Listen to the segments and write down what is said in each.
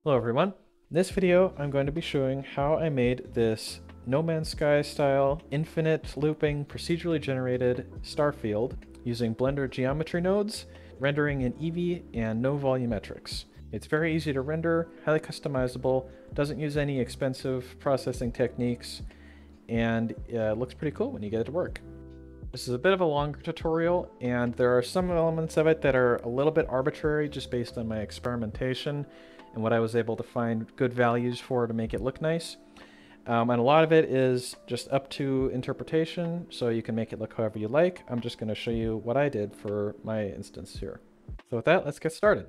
Hello everyone. In this video I'm going to be showing how I made this No Man's Sky style infinite looping procedurally generated Starfield using Blender geometry nodes, rendering in Eevee and no volumetrics. It's very easy to render, highly customizable, doesn't use any expensive processing techniques, and it looks pretty cool when you get it to work. This is a bit of a longer tutorial, and there are some elements of it that are a little bit arbitrary just based on my experimentation and what I was able to find good values for to make it look nice. And a lot of it is just up to interpretation, so you can make it look however you like. I'm just going to show you what I did for my instance here. So with that, let's get started.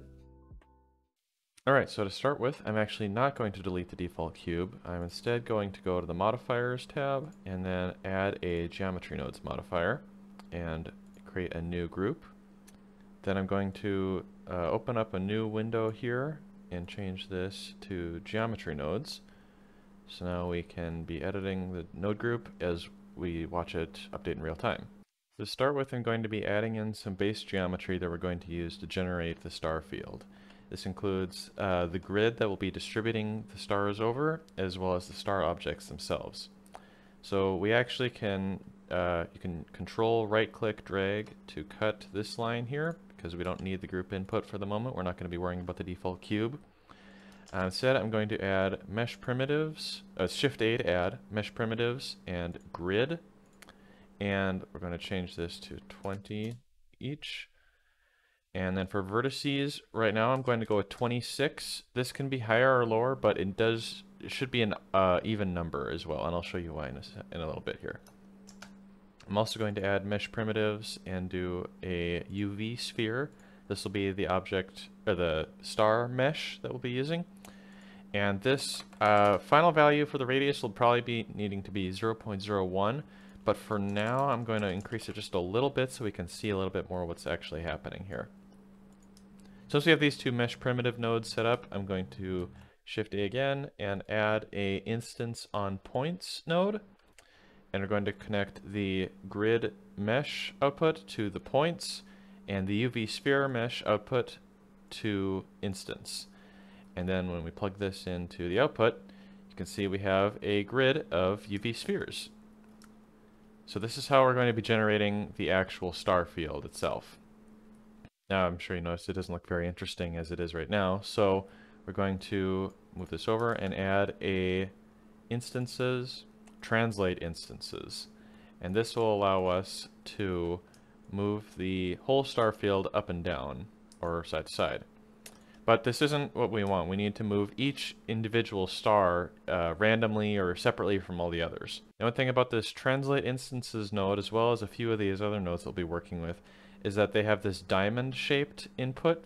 Alright, so to start with, I'm actually not going to delete the default cube. I'm instead going to go to the Modifiers tab and then add a Geometry Nodes modifier and create a new group. Then I'm going to open up a new window here and change this to Geometry Nodes. So now we can be editing the node group as we watch it update in real time. To start with, I'm going to be adding in some base geometry that we're going to use to generate the star field. This includes the grid that will be distributing the stars over, as well as the star objects themselves. So we actually can, you can control right-click drag to cut this line here, because we don't need the group input for the moment. We're not going to be worrying about the default cube. Instead, I'm going to add mesh primitives, Shift-A to add mesh primitives and grid. And we're going to change this to 20 each. And then for vertices, right now I'm going to go with 26. This can be higher or lower, but it should be an even number as well, and I'll show you why in a little bit here. I'm also going to add mesh primitives and do a UV sphere. This will be the object, or the star mesh that we'll be using. And this final value for the radius will probably be needing to be 0.01, but for now I'm going to increase it just a little bit so we can see a little bit more what's actually happening here. So as we have these two mesh primitive nodes set up, I'm going to Shift-A again and add a instance on points node. And we're going to connect the grid mesh output to the points and the UV sphere mesh output to instance. And then when we plug this into the output, you can see we have a grid of UV spheres. So this is how we're going to be generating the actual star field itself. Now I'm sure you noticed it doesn't look very interesting as it is right now, so we're going to move this over and add a translate instances. And this will allow us to move the whole star field up and down, or side to side. But this isn't what we want. We need to move each individual star randomly or separately from all the others. Now, one thing about this translate instances node, as well as a few of these other nodes we'll be working with, is that they have this diamond-shaped input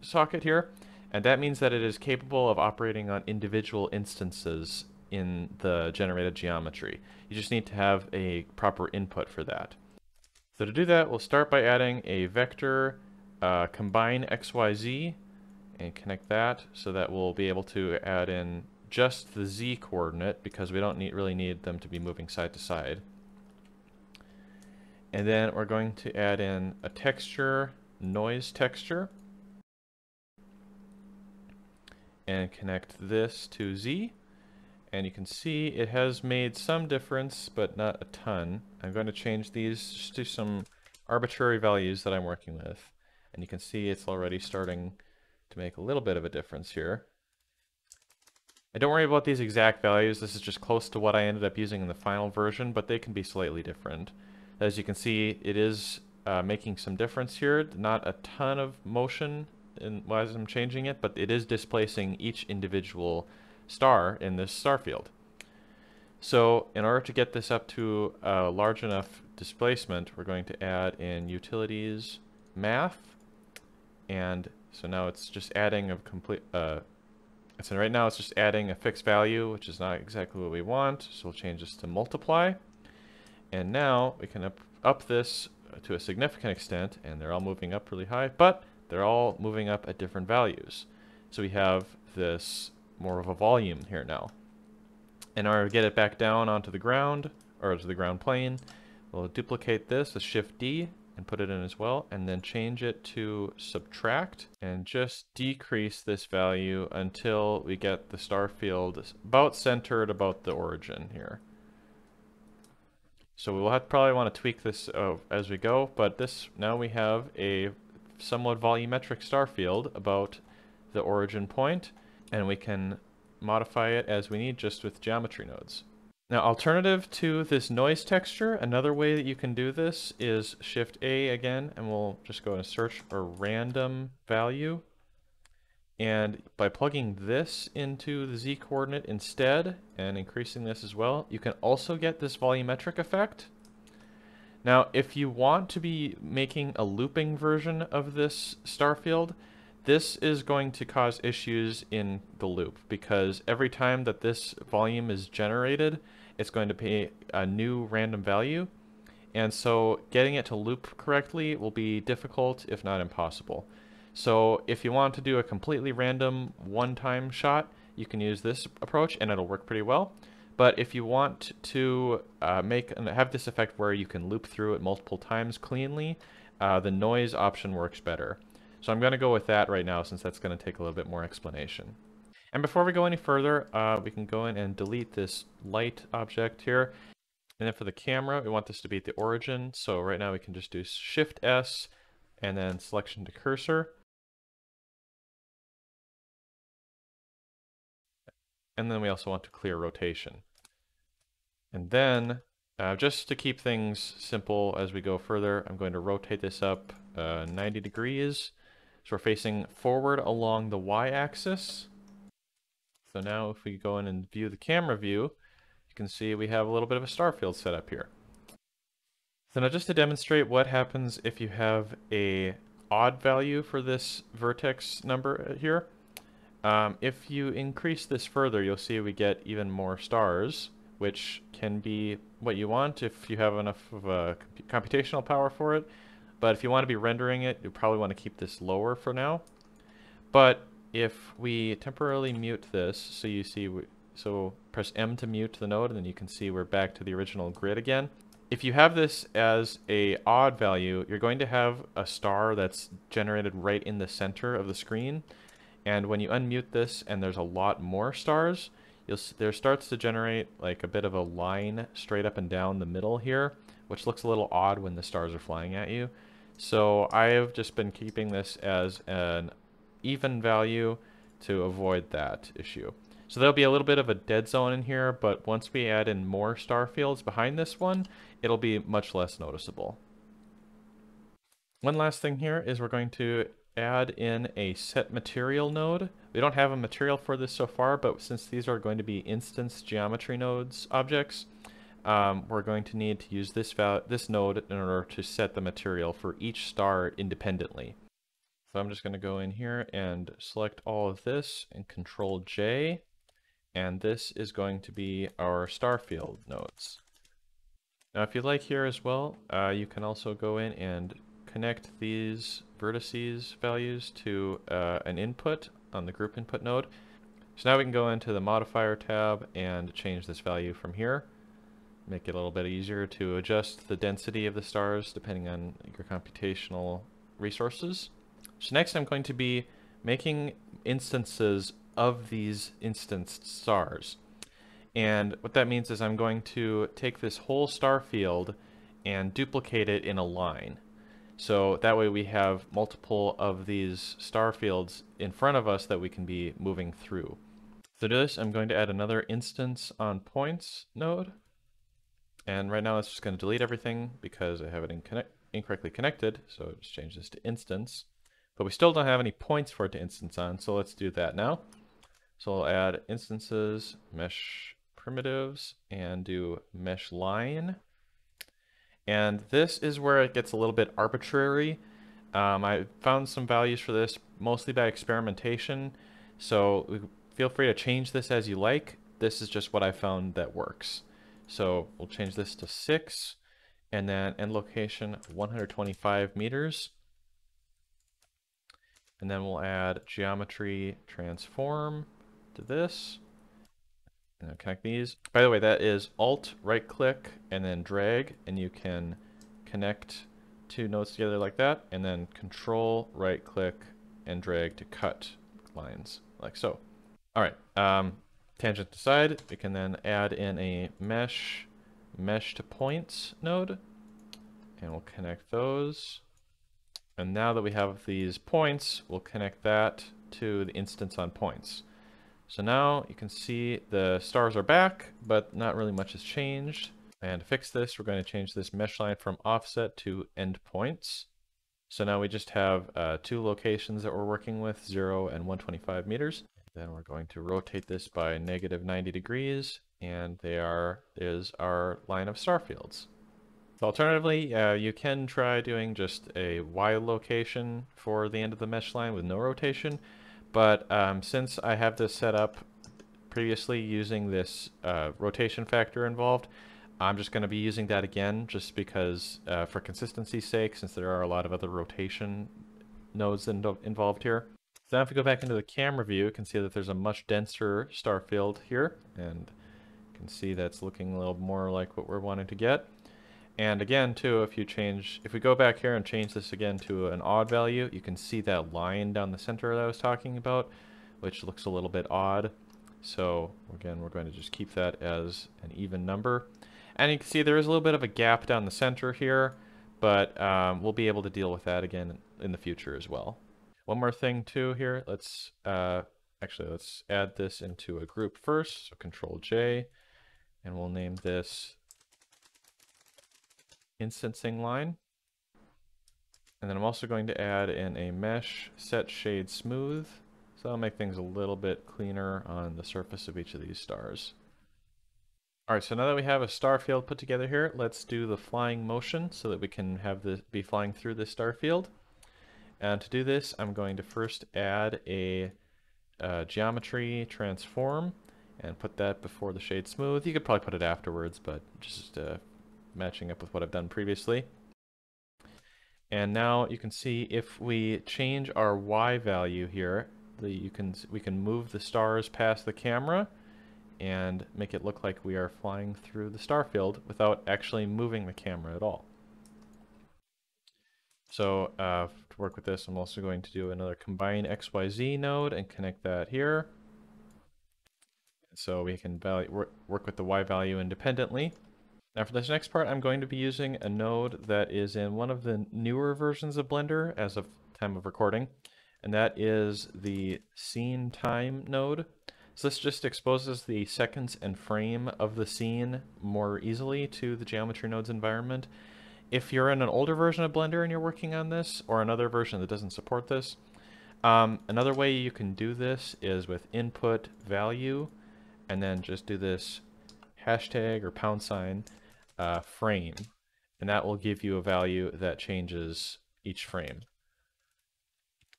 socket here, and that means that it is capable of operating on individual instances in the generated geometry. You just need to have a proper input for that. So to do that, we'll start by adding a vector combine XYZ and connect that so that we'll be able to add in just the Z coordinate because we don't really need them to be moving side to side. And then we're going to add in a texture, noise texture, and connect this to Z. And you can see it has made some difference, but not a ton. I'm going to change these just to some arbitrary values that I'm working with. And you can see it's already starting to make a little bit of a difference here. And don't worry about these exact values. This is just close to what I ended up using in the final version, but they can be slightly different. As you can see, it is making some difference here. Not a ton of motion as I'm changing it, but it is displacing each individual star in this star field. So in order to get this up to a large enough displacement, we're going to add in utilities math. And so now it's just adding a complete, so right now it's just adding a fixed value, which is not exactly what we want. So we'll change this to multiply. And now we can up this to a significant extent, and they're all moving up really high, but they're all moving up at different values. So we have this more of a volume here now. In order to get it back down onto the ground, or to the ground plane, we'll duplicate this with Shift-D and put it in as well, and then change it to subtract and just decrease this value until we get the star field about centered about the origin here. So we'll probably want to tweak this as we go, but now we have a somewhat volumetric star field about the origin point, and we can modify it as we need just with geometry nodes. Now, alternative to this noise texture, another way that you can do this is Shift A again, and we'll just go and search a random value. And by plugging this into the Z coordinate instead, and increasing this as well, you can also get this volumetric effect. Now, if you want to be making a looping version of this star field, this is going to cause issues in the loop, because every time that this volume is generated, it's going to be a new random value. And so getting it to loop correctly will be difficult, if not impossible. So if you want to do a completely random one-time shot, you can use this approach and it'll work pretty well. But if you want to have this effect where you can loop through it multiple times cleanly, the noise option works better. So I'm going to go with that right now, since that's going to take a little bit more explanation. And before we go any further, we can go in and delete this light object here. And then for the camera, we want this to be at the origin. So right now we can just do Shift S and then selection to cursor. And then we also want to clear rotation. And then, just to keep things simple as we go further, I'm going to rotate this up 90 degrees. So we're facing forward along the y-axis. So now if we go in and view the camera view, you can see we have a little bit of a star field set up here. So now just to demonstrate what happens if you have a odd value for this vertex number here, if you increase this further, you'll see we get even more stars, which can be what you want if you have enough of a computational power for it. But if you want to be rendering it, you probably want to keep this lower for now. But if we temporarily mute this, so you see, so press M to mute the node, and then you can see we're back to the original grid again. If you have this as a odd value, you're going to have a star that's generated right in the center of the screen. And when you unmute this and there's a lot more stars, there starts to generate like a bit of a line straight up and down the middle here, which looks a little odd when the stars are flying at you. So I have just been keeping this as an even value to avoid that issue. So there'll be a little bit of a dead zone in here, but once we add in more star fields behind this one, it'll be much less noticeable. One last thing here is we're going to add in a set material node. We don't have a material for this so far, but since these are going to be instance geometry nodes objects, we're going to need to use this node in order to set the material for each star independently. So I'm just going to go in here and select all of this and Control J, and this is going to be our star field nodes. Now if you'd like here as well, you can also go in and connect these vertices values to an input on the group input node. So now we can go into the modifier tab and change this value from here. Make it a little bit easier to adjust the density of the stars depending on your computational resources. So next I'm going to be making instances of these instanced stars. And what that means is I'm going to take this whole star field and duplicate it in a line. So that way we have multiple of these star fields in front of us that we can be moving through. So to do this, I'm going to add another instance on points node. And right now it's just going to delete everything because I have it incorrectly connected. So just change this to instance. But we still don't have any points for it to instance on, so let's do that now. So I'll add instances, mesh primitives, and do mesh line. And this is where it gets a little bit arbitrary. I found some values for this mostly by experimentation, so feel free to change this as you like. This is just what I found that works. So we'll change this to 6, and then end location 125 meters. And then we'll add geometry transform to this. And then connect these. By the way, that is Alt right click and then drag, and you can connect two nodes together like that, and then control right click and drag to cut lines like so. All right, tangent aside, we can then add in a mesh to points node, and we'll connect those. And now that we have these points, we'll connect that to the instance on points. So now you can see the stars are back, but not really much has changed. And to fix this, we're going to change this mesh line from offset to endpoints. So now we just have two locations that we're working with, 0 and 125 meters. Then we're going to rotate this by -90 degrees, and is our line of star fields. So alternatively, you can try doing just a Y location for the end of the mesh line with no rotation, but since I have this set up previously using this rotation factor involved, I'm just going to be using that again just because for consistency's sake, since there are a lot of other rotation nodes involved here. So now if we go back into the camera view, you can see that there's a much denser star field here, and you can see that's looking a little more like what we're wanting to get. And again, too, if we go back here and change this again to an odd value, you can see that line down the center that I was talking about, which looks a little bit odd. So again, we're going to just keep that as an even number. And you can see there is a little bit of a gap down the center here, but we'll be able to deal with that again in the future as well. One more thing too here, let's add this into a group first. So Control J, and we'll name this instancing line. And then I'm also going to add in a mesh set shade smooth. So that'll make things a little bit cleaner on the surface of each of these stars. Alright, so now that we have a star field put together here, let's do the flying motion so that we can have this be flying through this star field. And to do this, I'm going to first add a geometry transform and put that before the shade smooth. You could probably put it afterwards, but just matching up with what I've done previously. And now you can see if we change our Y value here, we can move the stars past the camera and make it look like we are flying through the star field without actually moving the camera at all. So to work with this, I'm also going to do another combine XYZ node and connect that here. So we can work with the Y value independently. Now for this next part, I'm going to be using a node that is in one of the newer versions of Blender as of time of recording, and that is the scene time node. So this just exposes the seconds and frame of the scene more easily to the geometry node's environment. If you're in an older version of Blender and you're working on this, or another version that doesn't support this, another way you can do this is with input value, and then just do this hashtag or # frame, and that will give you a value that changes each frame.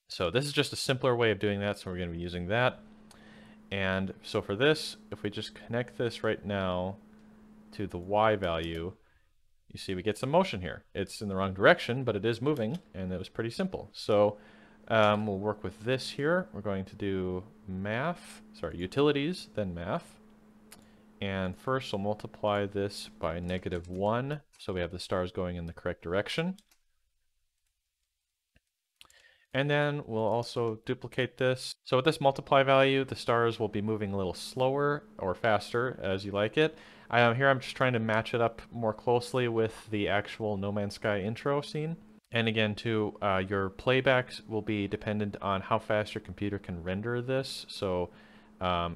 So this is just a simpler way of doing that, so we're going to be using that. And so for this, if we just connect this right now to the Y value, you see we get some motion here. It's in the wrong direction, but it is moving, and it was pretty simple. So we'll work with this here. We're going to do utilities, then math. And first we'll multiply this by -1, so we have the stars going in the correct direction. And then we'll also duplicate this. So with this multiply value, the stars will be moving a little slower or faster as you like it. Here I'm just trying to match it up more closely with the actual No Man's Sky intro scene. And again, too, your playbacks will be dependent on how fast your computer can render this. So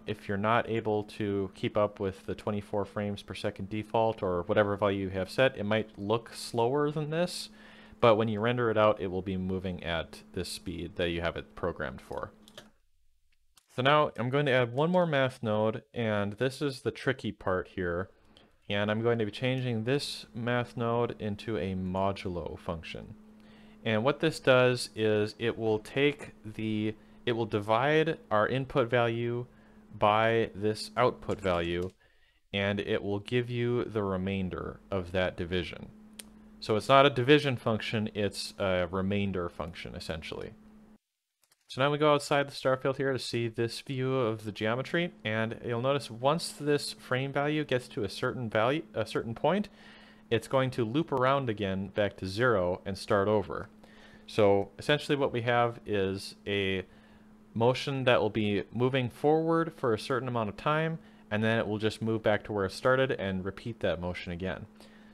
if you're not able to keep up with the 24 frames per second default or whatever value you have set, it might look slower than this. But when you render it out, it will be moving at this speed that you have it programmed for. So now I'm going to add one more math node, and this is the tricky part here. And I'm going to be changing this math node into a modulo function. And what this does is it will divide our input value by this output value, and it will give you the remainder of that division. So it's not a division function, it's a remainder function, essentially. So now we go outside the star field here to see this view of the geometry, and you'll notice once this frame value gets to a certain point, it's going to loop around again back to 0 and start over. So essentially what we have is a motion that will be moving forward for a certain amount of time, and then it will just move back to where it started and repeat that motion again.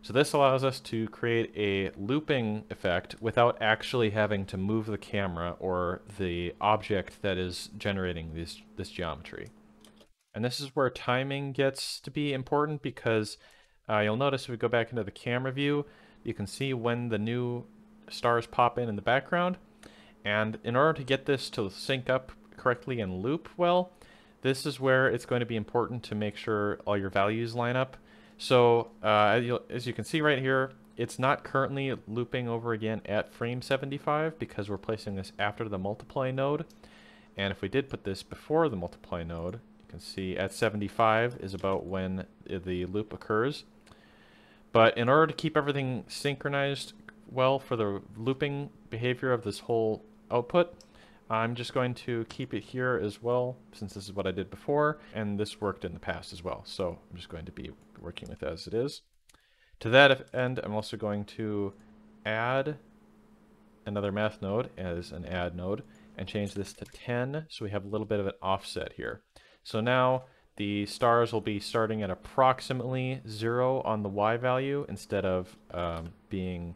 So this allows us to create a looping effect without actually having to move the camera or the object that is generating this geometry. And this is where timing gets to be important, because you'll notice if we go back into the camera view, you can see when the new stars pop in the background. And in order to get this to sync up correctly and loop well, this is where it's going to be important to make sure all your values line up. So as you can see right here, it's not currently looping over again at frame 75 because we're placing this after the multiply node. And if we did put this before the multiply node, you can see at 75 is about when the loop occurs. But in order to keep everything synchronized well for the looping behavior of this whole output, I'm just going to keep it here as well, since this is what I did before, and this worked in the past as well. So I'm just going to be working with it as it is. To that end, I'm also going to add another math node as an add node and change this to 10, so we have a little bit of an offset here. So now the stars will be starting at approximately 0 on the y value instead of being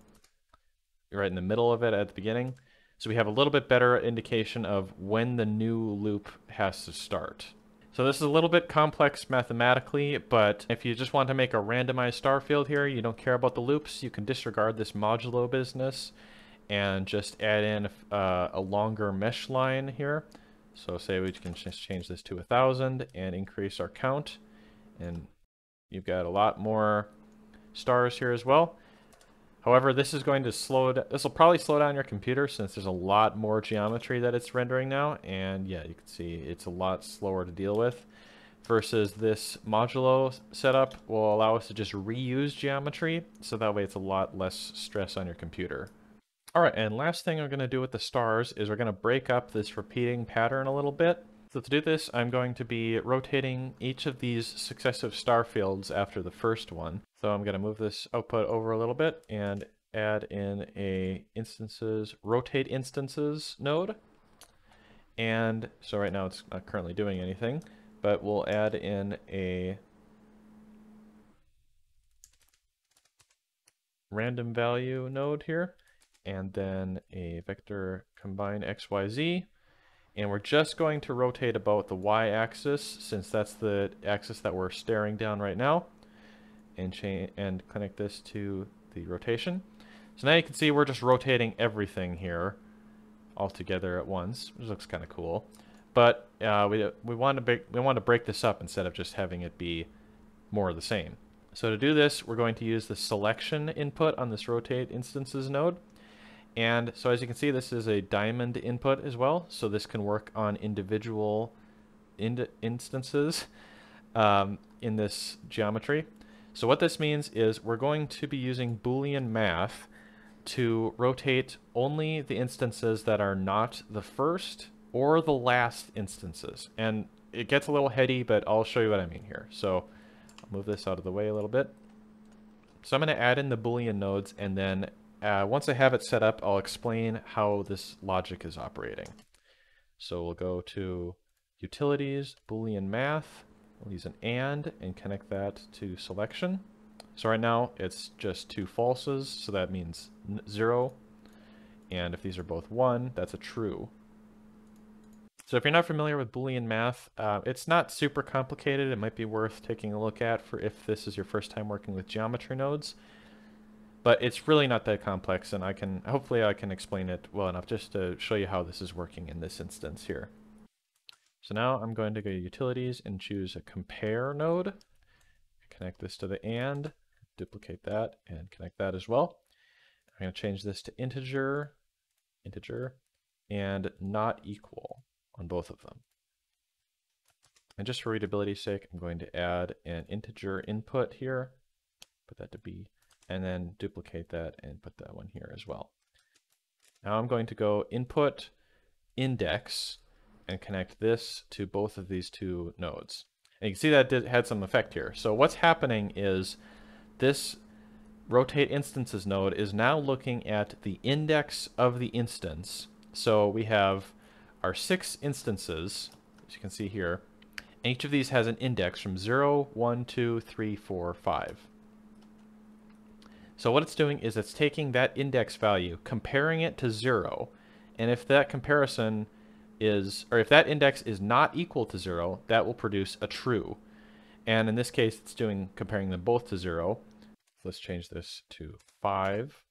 right in the middle of it at the beginning. So we have a little bit better indication of when the new loop has to start. So this is a little bit complex mathematically, but if you just want to make a randomized star field here, you don't care about the loops, you can disregard this modulo business and just add in a longer mesh line here. So say we can just change this to 1,000 and increase our count, and you've got a lot more stars here as well. However, this is going to this will probably slow down your computer since there's a lot more geometry that it's rendering now, and yeah, you can see it's a lot slower to deal with. Versus this modulo setup will allow us to just reuse geometry, so that way it's a lot less stress on your computer. Alright, and last thing I'm going to do with the stars is we're going to break up this repeating pattern a little bit. So to do this, I'm going to be rotating each of these successive star fields after the first one. So I'm going to move this output over a little bit and add in a rotate instances node. And so right now it's not currently doing anything, but we'll add in a random value node here, and then a vector combine XYZ. And we're just going to rotate about the y-axis, since that's the axis that we're staring down right now, and connect this to the rotation. So now you can see we're just rotating everything here all together at once, which looks kind of cool. But we want to break this up instead of just having it be more of the same. So to do this, we're going to use the selection input on this rotate instances node. And so as you can see, this is a diamond input as well, so this can work on individual instances in this geometry. So what this means is we're going to be using Boolean Math to rotate only the instances that are not the first or the last instances. And it gets a little heady, but I'll show you what I mean here. So I'll move this out of the way a little bit. So I'm going to add in the Boolean nodes, and then once I have it set up, I'll explain how this logic is operating. So we'll go to Utilities, Boolean Math, we'll use an and connect that to selection. So right now it's just two falses, so that means 0. And if these are both 1, that's a true. So if you're not familiar with Boolean Math, it's not super complicated. It might be worth taking a look at for if this is your first time working with geometry nodes. But it's really not that complex, and hopefully I can explain it well enough just to show you how this is working in this instance here. So now I'm going to go to Utilities and choose a compare node. Connect this to the and, duplicate that, and connect that as well. I'm going to change this to integer, and not equal on both of them. And just for readability's sake, I'm going to add an integer input here, put that to B, and then duplicate that and put that one here as well. Now I'm going to go input index and connect this to both of these two nodes. And you can see that had some effect here. So what's happening is this rotate instances node is now looking at the index of the instance. So we have our 6 instances, as you can see here. And each of these has an index from 0, 1, 2, 3, 4, 5. So what it's doing is it's taking that index value, comparing it to 0, and if that comparison is, or if that index is not equal to 0, that will produce a true. And in this case, it's comparing them both to 0. Let's change this to 5.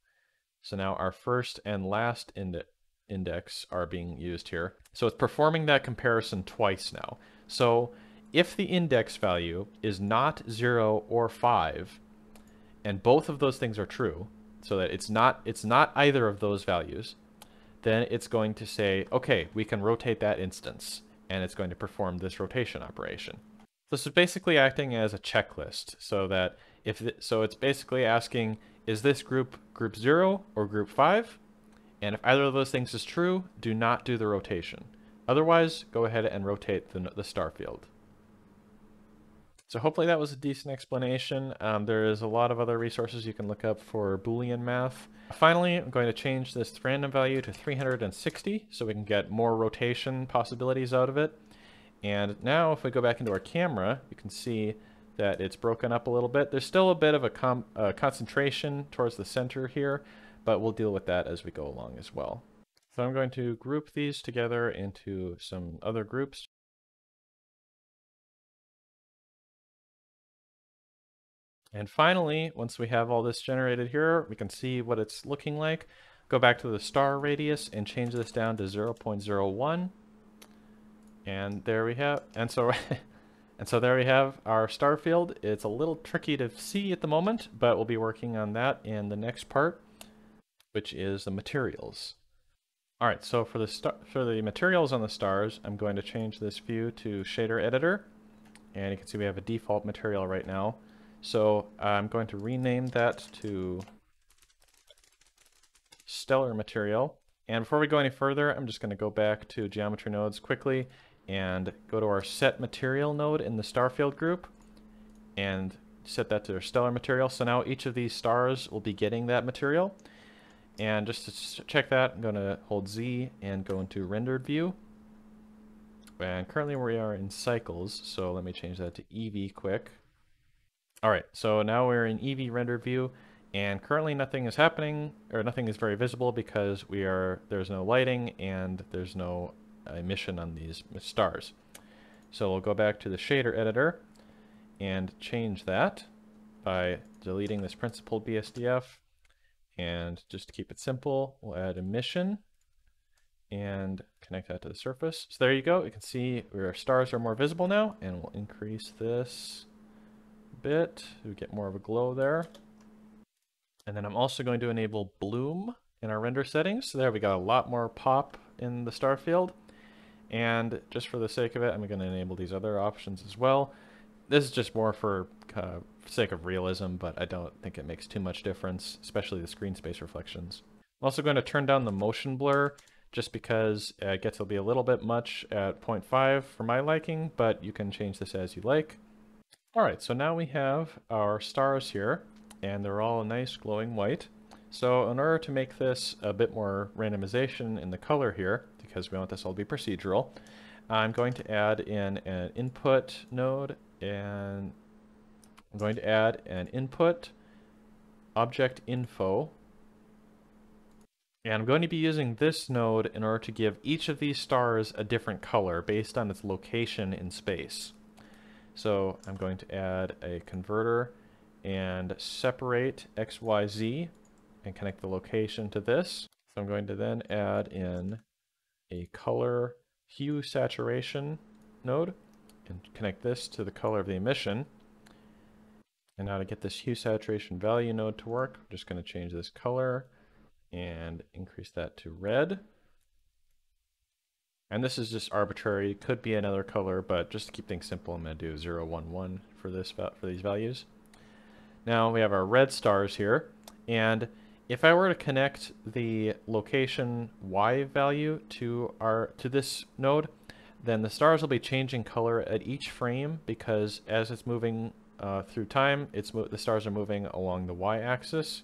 So now our first and last index are being used here. So it's performing that comparison twice now. So if the index value is not 0 or 5, and both of those things are true, so that it's not either of those values, then it's going to say, okay, we can rotate that instance, and it's going to perform this rotation operation. This is basically acting as a checklist, so that so it's basically asking, is this group 0 or group 5? And if either of those things is true, do not do the rotation. Otherwise, go ahead and rotate the star field. So hopefully that was a decent explanation. There is a lot of other resources you can look up for Boolean Math. Finally, I'm going to change this random value to 360 so we can get more rotation possibilities out of it. And now if we go back into our camera, you can see that it's broken up a little bit. There's still a bit of a concentration towards the center here, but we'll deal with that as we go along as well. So I'm going to group these together into some other groups. And finally, once we have all this generated here, we can see what it's looking like. Go back to the star radius and change this down to 0.01. And there we have, and so there we have our star field. It's a little tricky to see at the moment, but we'll be working on that in the next part, which is the materials. All right, so for the materials on the stars, I'm going to change this view to shader editor, and you can see we have a default material right now. So I'm going to rename that to stellar material. And before we go any further, I'm just going to go back to geometry nodes quickly and go to our set material node in the Starfield group and set that to our stellar material. So now each of these stars will be getting that material. And just to check that, I'm going to hold Z and go into rendered view. And currently we are in cycles, so let me change that to EV quick. All right, so now we're in EV rendered view, and currently nothing is happening, or nothing is very visible because there's no lighting and there's no emission on these stars. So we'll go back to the shader editor and change that by deleting this principled BSDF, and just to keep it simple, we'll add emission and connect that to the surface. So there you go, you can see our stars are more visible now, and we'll increase this bit to get more of a glow there. And then I'm also going to enable bloom in our render settings. So there we got a lot more pop in the star field. And just for the sake of it, I'm going to enable these other options as well. This is just more for sake of realism, but I don't think it makes too much difference, especially the screen space reflections. I'm also going to turn down the motion blur just because it gets to be a little bit much at 0.5 for my liking, but you can change this as you like. All right, so now we have our stars here, and they're all a nice glowing white. So in order to make this a bit more randomization in the color here, because we want this all to be procedural, I'm going to add in an input node, and I'm going to add an input object info. And I'm going to be using this node in order to give each of these stars a different color based on its location in space. So I'm going to add a converter and separate XYZ and connect the location to this. So I'm going to then add in a color hue saturation node and connect this to the color of the emission. And now to get this hue saturation value node to work, I'm just going to change this color and increase that to red. And this is just arbitrary, it could be another color, but just to keep things simple, I'm going to do 0, 1, 1 for these values. Now we have our red stars here, and if I were to connect the location Y value to this node, then the stars will be changing color at each frame because as it's moving through time, the stars are moving along the y-axis.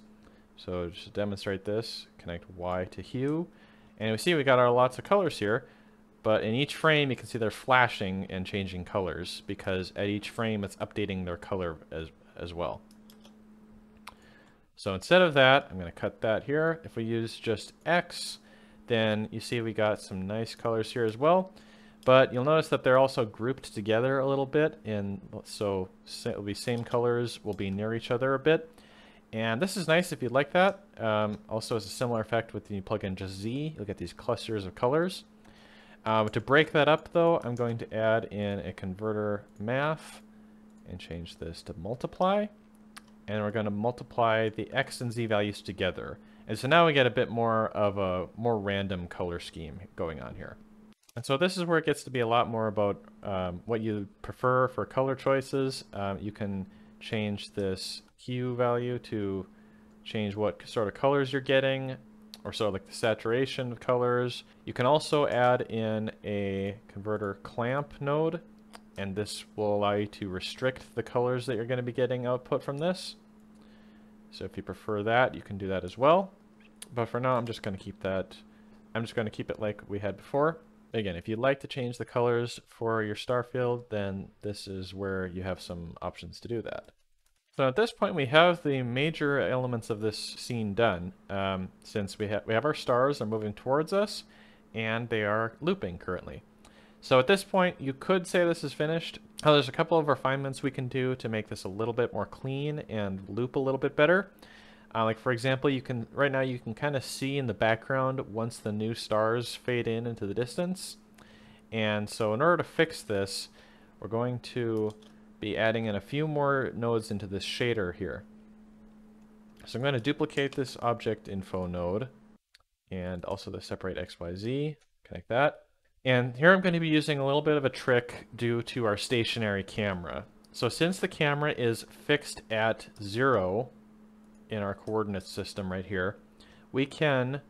So just to demonstrate this, connect Y to hue. And we see we got our lots of colors here. But in each frame, you can see they're flashing and changing colors because at each frame, it's updating their color as well. So instead of that, I'm going to cut that here. If we use just X, then you see we got some nice colors here as well. But you'll notice that they're also grouped together a little bit. And so it'll be same colors will be near each other a bit. And this is nice if you'd like that. Also, it's a similar effect when you plug in just Z. You'll get these clusters of colors. To break that up, though, I'm going to add in a converter math and change this to multiply. And we're going to multiply the X and Z values together. And so now we get a bit more of a more random color scheme going on here. And so this is where it gets to be a lot more about what you prefer for color choices. You can change this hue value to change what sort of colors you're getting, or sort of like the saturation of colors. You can also add in a converter clamp node, and this will allow you to restrict the colors that you're going to be getting output from this. So if you prefer that, you can do that as well. But for now, I'm just going to keep that. I'm just going to keep it like we had before. Again, if you'd like to change the colors for your Starfield, then this is where you have some options to do that. So at this point, we have the major elements of this scene done, since we have our stars are moving towards us, and they are looping currently. So at this point, you could say this is finished. There's a couple of refinements we can do to make this a little bit more clean and loop a little bit better. Like for example, right now you can kind of see in the background once the new stars fade into the distance. And so in order to fix this, we're going to be adding in a few more nodes into this shader here. So I'm going to duplicate this object info node and also the separate XYZ, connect that. And here I'm going to be using a little bit of a trick due to our stationary camera. So since the camera is fixed at 0 in our coordinate system right here, we can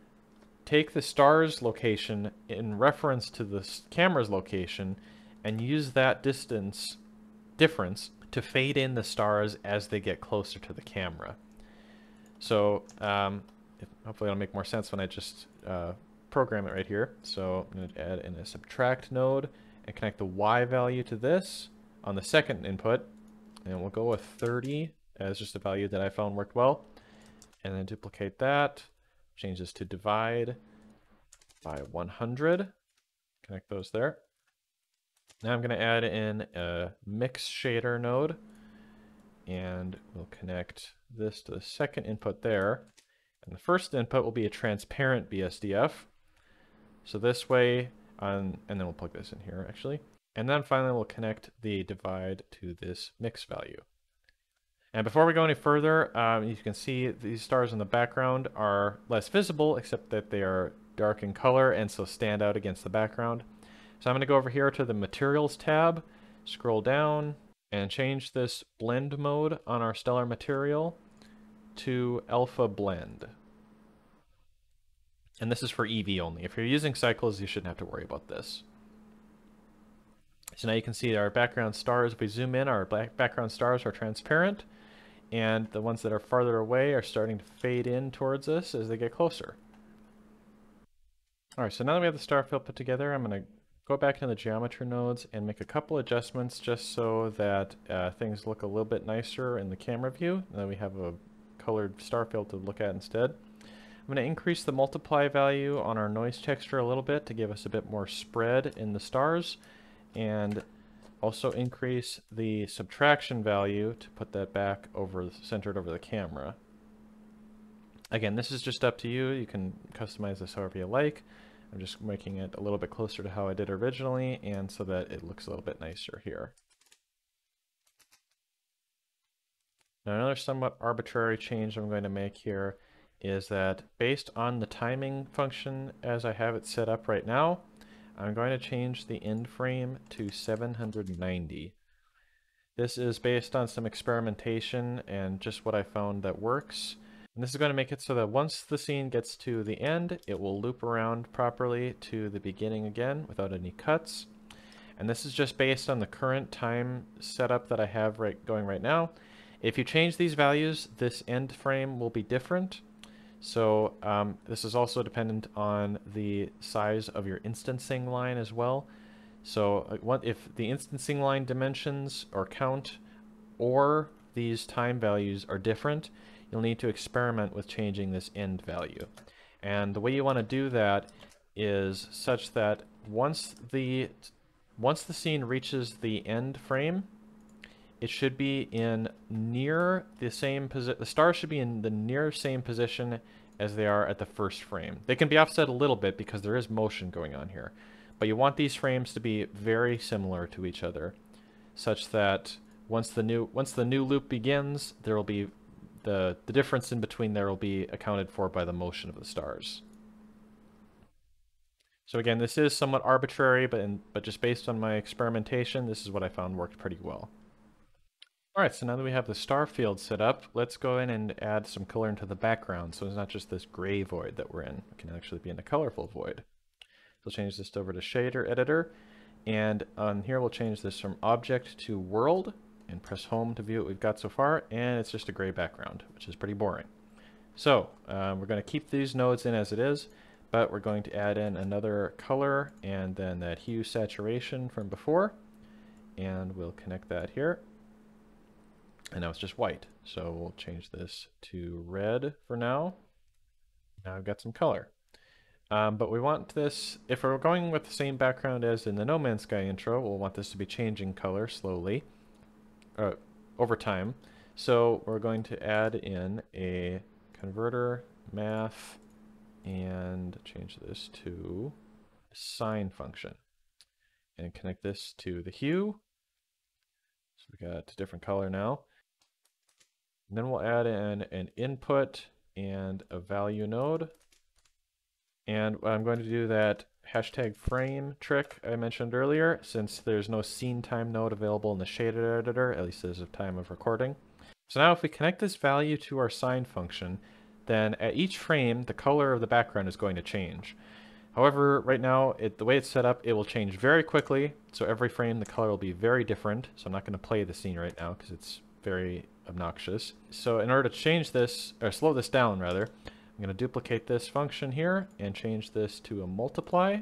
take the star's location in reference to the camera's location and use that difference to fade in the stars as they get closer to the camera. So hopefully it'll make more sense when I just program it right here. So I'm going to add in a subtract node and connect the Y value to this on the second input. And we'll go with 30 as just a value that I found worked well. And then duplicate that, change this to divide by 100, connect those there. Now I'm going to add in a mix shader node, and we'll connect this to the second input there. And the first input will be a transparent BSDF. So this way, and then we'll plug this in here actually. And then finally we'll connect the divide to this mix value. And before we go any further, you can see these stars in the background are less visible, except that they are dark in color and so stand out against the background. So I'm going to go over here to the Materials tab, scroll down, and change this blend mode on our stellar material to alpha blend. And this is for EV only. If you're using cycles, you shouldn't have to worry about this. So now you can see our background stars. If we zoom in, our background stars are transparent, and the ones that are farther away are starting to fade in towards us as they get closer. All right, so now that we have the Starfield put together, I'm going to go back into the geometry nodes and make a couple adjustments just so that things look a little bit nicer in the camera view. Now we have a colored Starfield to look at instead. I'm going to increase the multiply value on our noise texture a little bit to give us a bit more spread in the stars, and also increase the subtraction value to put that back centered over the camera. Again, this is just up to you. You can customize this however you like. I'm just making it a little bit closer to how I did originally, and so that it looks a little bit nicer here. Now another somewhat arbitrary change I'm going to make here is that based on the timing function as I have it set up right now, I'm going to change the end frame to 790. This is based on some experimentation and just what I found that works. And this is going to make it so that once the scene gets to the end, it will loop around properly to the beginning again without any cuts. And this is just based on the current time setup that I have going right now. If you change these values, this end frame will be different. So this is also dependent on the size of your instancing line as well. So if the instancing line dimensions or count or these time values are different, you'll need to experiment with changing this end value. And the way you want to do that is such that once the scene reaches the end frame, it should be in near the same position. The stars should be in the near same position as they are at the first frame. They can be offset a little bit because there is motion going on here. But you want these frames to be very similar to each other, such that once the new loop begins, there will be the difference in between there will be accounted for by the motion of the stars. So again, this is somewhat arbitrary, but just based on my experimentation, this is what I found worked pretty well. All right, so now that we have the Starfield set up, let's go in and add some color into the background. So it's not just this gray void that we're in. It can actually be in a colorful void. So we'll change this over to Shader Editor. And on here, we'll change this from Object to World and press Home to view what we've got so far. And it's just a gray background, which is pretty boring. So we're going to keep these nodes in as it is, but we're going to add in another color and then that hue saturation from before. And we'll connect that here. And now it's just white. So we'll change this to red for now. Now I've got some color. But we want this, if we're going with the same background as in the No Man's Sky intro, we'll want this to be changing color slowly, over time. So we're going to add in a converter math and change this to a sine function. And connect this to the hue. So we got a different color now. And then we'll add in an input and a value node. And I'm going to do that hashtag frame trick I mentioned earlier, since there's no scene time node available in the shader editor, at least as of time of recording. So now if we connect this value to our sine function, then at each frame, the color of the background is going to change. However, right now, the way it's set up, it will change very quickly. So every frame, the color will be very different. So I'm not going to play the scene right now because it's very obnoxious. So in order to change this, or slow this down rather, I'm going to duplicate this function here and change this to a multiply.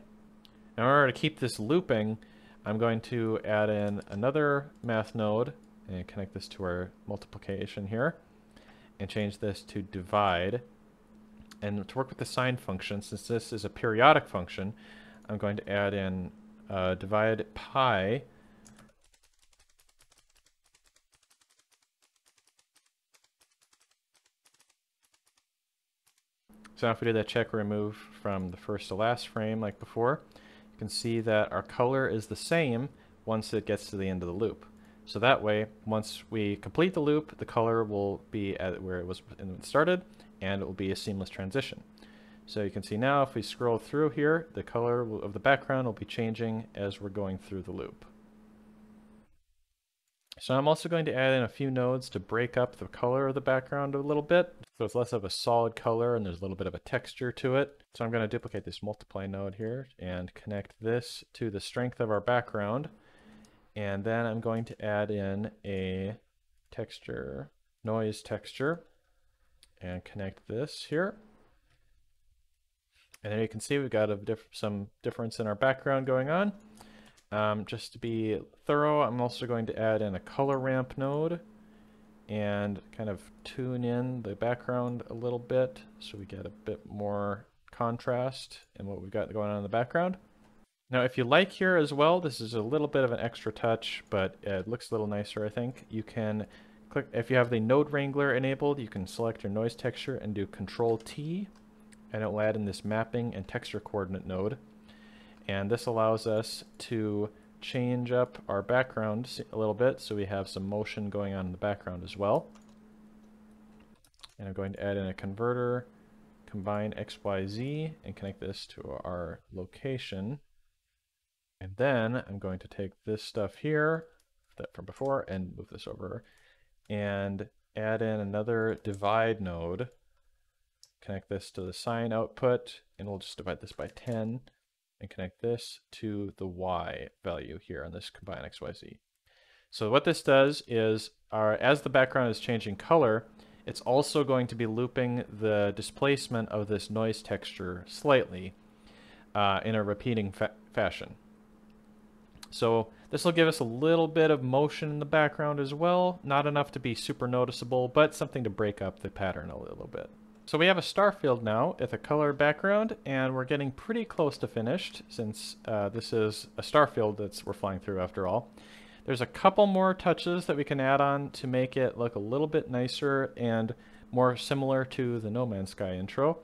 In order to keep this looping, I'm going to add in another math node and connect this to our multiplication here and change this to divide. And to work with the sine function, since this is a periodic function, I'm going to add in divide pi. So now if we do that check remove from the first to last frame like before, you can see that our color is the same once it gets to the end of the loop. So that way, once we complete the loop, the color will be at where it was when it started, and it will be a seamless transition. So you can see now if we scroll through here, the color of the background will be changing as we're going through the loop. So I'm also going to add in a few nodes to break up the color of the background a little bit, so it's less of a solid color and there's a little bit of a texture to it. So I'm going to duplicate this multiply node here and connect this to the strength of our background. And then I'm going to add in a texture, noise texture, and connect this here. And there you can see we've got some difference in our background going on. Just to be thorough, I'm also going to add in a color ramp node and kind of tune in the background a little bit so we get a bit more contrast in what we've got going on in the background. Now if you like here as well, this is a little bit of an extra touch, but it looks a little nicer, I think. You can click, if you have the node wrangler enabled, you can select your noise texture and do Control T, and it will add in this mapping and texture coordinate node. And this allows us to change up our background a little bit so we have some motion going on in the background as well. And I'm going to add in a converter, combine XYZ, and connect this to our location. And then I'm going to take this stuff here, that from before, and move this over, and add in another divide node. Connect this to the sine output, and we'll just divide this by 10. and connect this to the Y value here on this combine XYZ. So what this does is, as the background is changing color, it's also going to be looping the displacement of this noise texture slightly in a repeating fashion. So this will give us a little bit of motion in the background as well, not enough to be super noticeable, but something to break up the pattern a little bit. So we have a Starfield now with a color background, and we're getting pretty close to finished since this is a Starfield that we're flying through after all. There's a couple more touches that we can add on to make it look a little bit nicer and more similar to the No Man's Sky intro.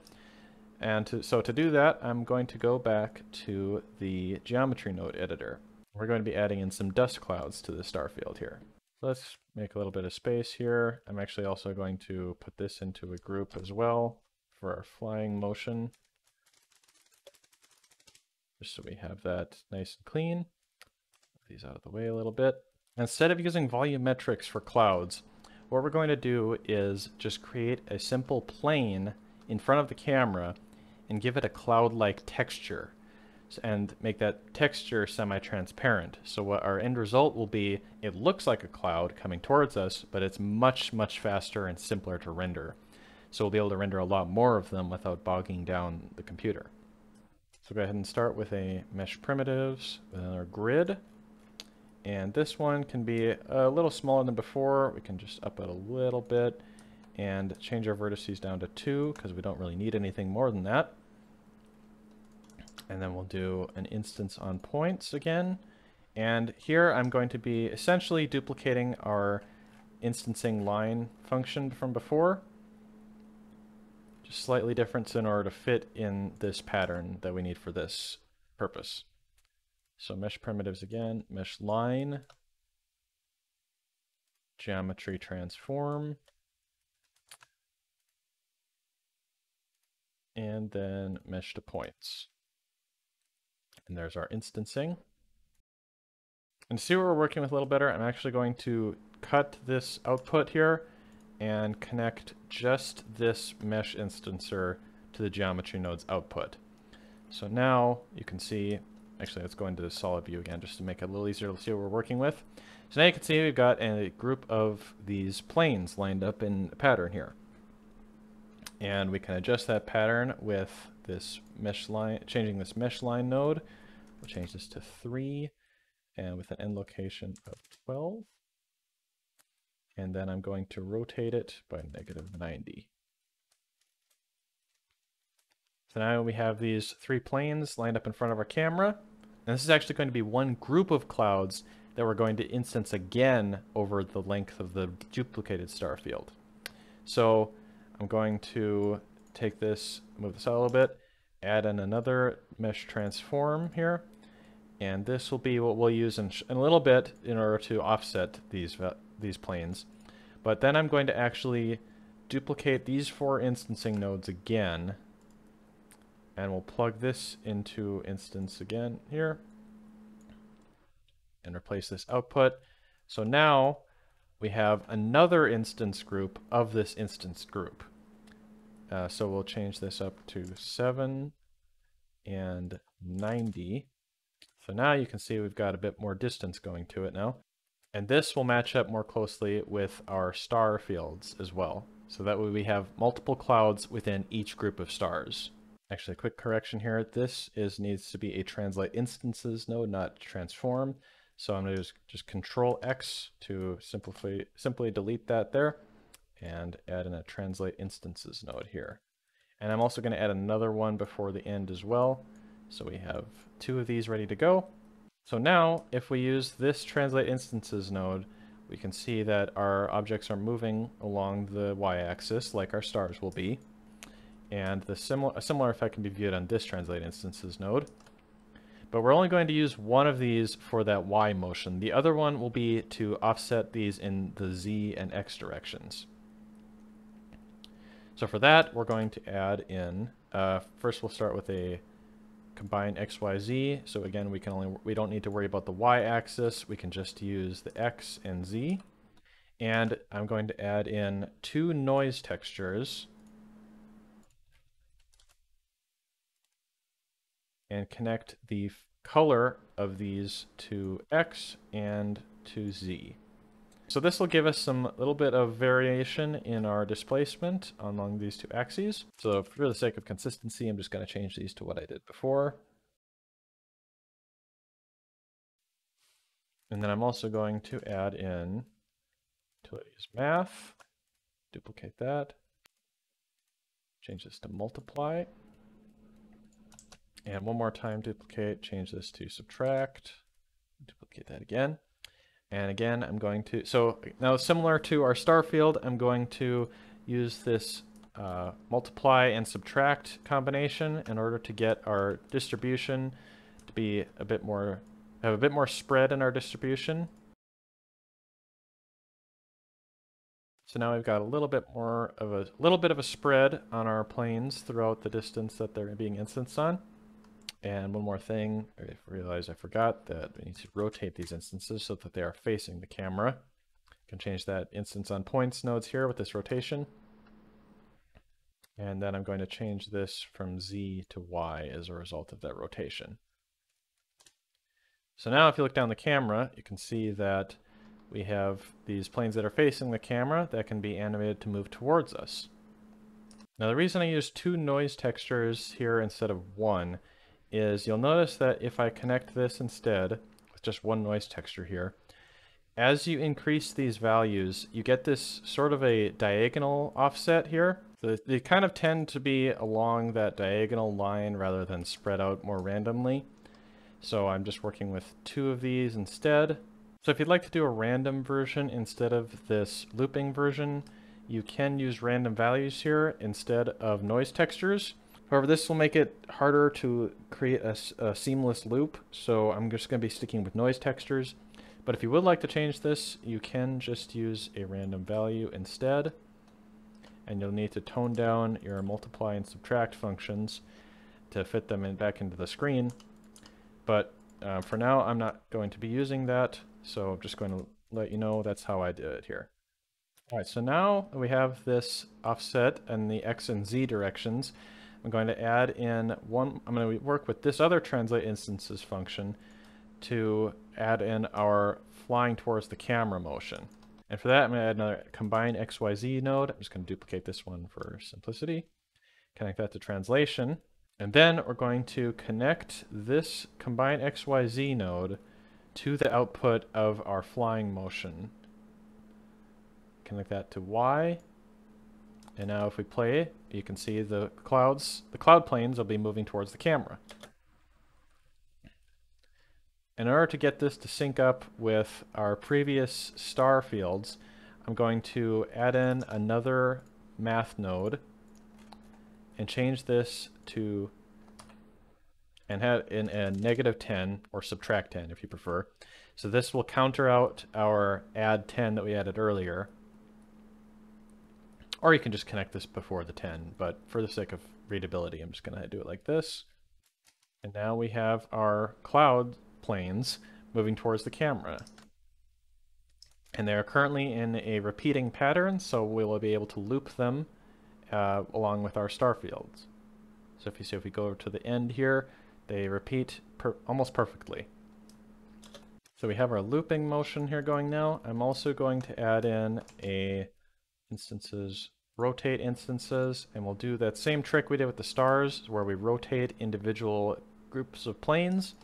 And so to do that, I'm going to go back to the geometry node editor. We're going to be adding in some dust clouds to the Starfield here. Let's make a little bit of space here. I'm actually also going to put this into a group as well for our flying motion, just so we have that nice and clean. Move these out of the way a little bit. Instead of using volumetrics for clouds, what we're going to do is just create a simple plane in front of the camera and give it a cloud-like texture and make that texture semi-transparent. So what our end result will be, it looks like a cloud coming towards us, but it's much, much faster and simpler to render. So we'll be able to render a lot more of them without bogging down the computer. So go ahead and start with a mesh primitives with our grid. And this one can be a little smaller than before. We can just up it a little bit and change our vertices down to 2 because we don't really need anything more than that. And then we'll do an instance on points again. And here I'm going to be essentially duplicating our instancing line function from before. Just slightly different in order to fit in this pattern that we need for this purpose. So mesh primitives again, mesh line, geometry transform, and then mesh to points. And there's our instancing. And to see what we're working with a little better, I'm actually going to cut this output here and connect just this mesh instancer to the geometry node's output. So now you can see, actually let's go into solid view again just to make it a little easier to see what we're working with. So now you can see we've got a group of these planes lined up in a pattern here. And we can adjust that pattern with this mesh line, changing this mesh line node. We'll change this to 3 and with an end location of 12. And then I'm going to rotate it by -90. So now we have these 3 planes lined up in front of our camera. And this is actually going to be one group of clouds that we're going to instance again over the length of the duplicated star field. So I'm going to take this, move this out a little bit, add in another mesh transform here. And this will be what we'll use in a little bit in order to offset these planes. But then I'm going to actually duplicate these 4 instancing nodes again. And we'll plug this into instance again here. And replace this output. So now we have another instance group of this instance group. So we'll change this up to 7 and 90. So now you can see we've got a bit more distance going to it now. And this will match up more closely with our star fields as well. So that way we have multiple clouds within each group of stars. Actually, a quick correction here. This needs to be a translate instances node, not transform. So I'm going to just Control X to simply delete that there and add in a translate instances node here. And I'm also going to add another one before the end as well. So we have 2 of these ready to go. So now if we use this translate instances node, we can see that our objects are moving along the y-axis like our stars will be. And a similar effect can be viewed on this translate instances node. But we're only going to use one of these for that Y motion. The other one will be to offset these in the Z and X directions. So for that, we're going to add in, first we'll start with a combine XYZ. So again, we don't need to worry about the Y axis. We can just use the X and Z. And I'm going to add in 2 noise textures. and connect the color of these to X and to Z. So this will give us some little bit of variation in our displacement along these two axes. So for the sake of consistency, I'm just going to change these to what I did before. And then I'm also going to add in utilities math, duplicate that, change this to multiply. And one more time, duplicate, change this to subtract, duplicate that again. And again, I'm going to, so now similar to our Starfield, I'm going to use this multiply and subtract combination in order to get our distribution to be a bit more, have a bit more spread in our distribution. So now we've got a little bit of a spread on our planes throughout the distance that they're being instanced on. And one more thing, I realized I forgot that we need to rotate these instances so that they are facing the camera. I can change that instance on points nodes here with this rotation. And then I'm going to change this from Z to Y as a result of that rotation. So now if you look down the camera, you can see that we have these planes that are facing the camera that can be animated to move towards us. Now the reason I use 2 noise textures here instead of 1 is you'll notice that if I connect this instead with just 1 noise texture here, as you increase these values, you get this sort of a diagonal offset here. So they kind of tend to be along that diagonal line rather than spread out more randomly. So I'm just working with 2 of these instead. So if you'd like to do a random version instead of this looping version, you can use random values here instead of noise textures. However, this will make it harder to create a seamless loop, so I'm just going to be sticking with noise textures. But if you would like to change this, you can just use a random value instead. And you'll need to tone down your multiply and subtract functions to fit them back into the screen. But for now, I'm not going to be using that, so I'm just going to let you know that's how I did it here. All right, so now we have this offset in the X and Z directions. I'm going to add in I'm going to work with this other translate instances function to add in our flying towards the camera motion. And for that, I'm going to add another combine XYZ node. I'm just going to duplicate this one for simplicity. Connect that to translation. And then we're going to connect this combine XYZ node to the output of our flying motion. Connect that to Y. And now if we play, you can see the cloud planes will be moving towards the camera. In order to get this to sync up with our previous star fields, I'm going to add in another math node and change this to, and have in a -10 or subtract 10 if you prefer. So this will counter out our add 10 that we added earlier. Or you can just connect this before the 10, but for the sake of readability, I'm just going to do it like this. And now we have our cloud planes moving towards the camera. And they are currently in a repeating pattern, so we will be able to loop them along with our star fields. So if you see, if we go to the end here, they repeat almost perfectly. So we have our looping motion here going now. I'm also going to add in a rotate instances, and we'll do that same trick we did with the stars where we rotate individual groups of planes.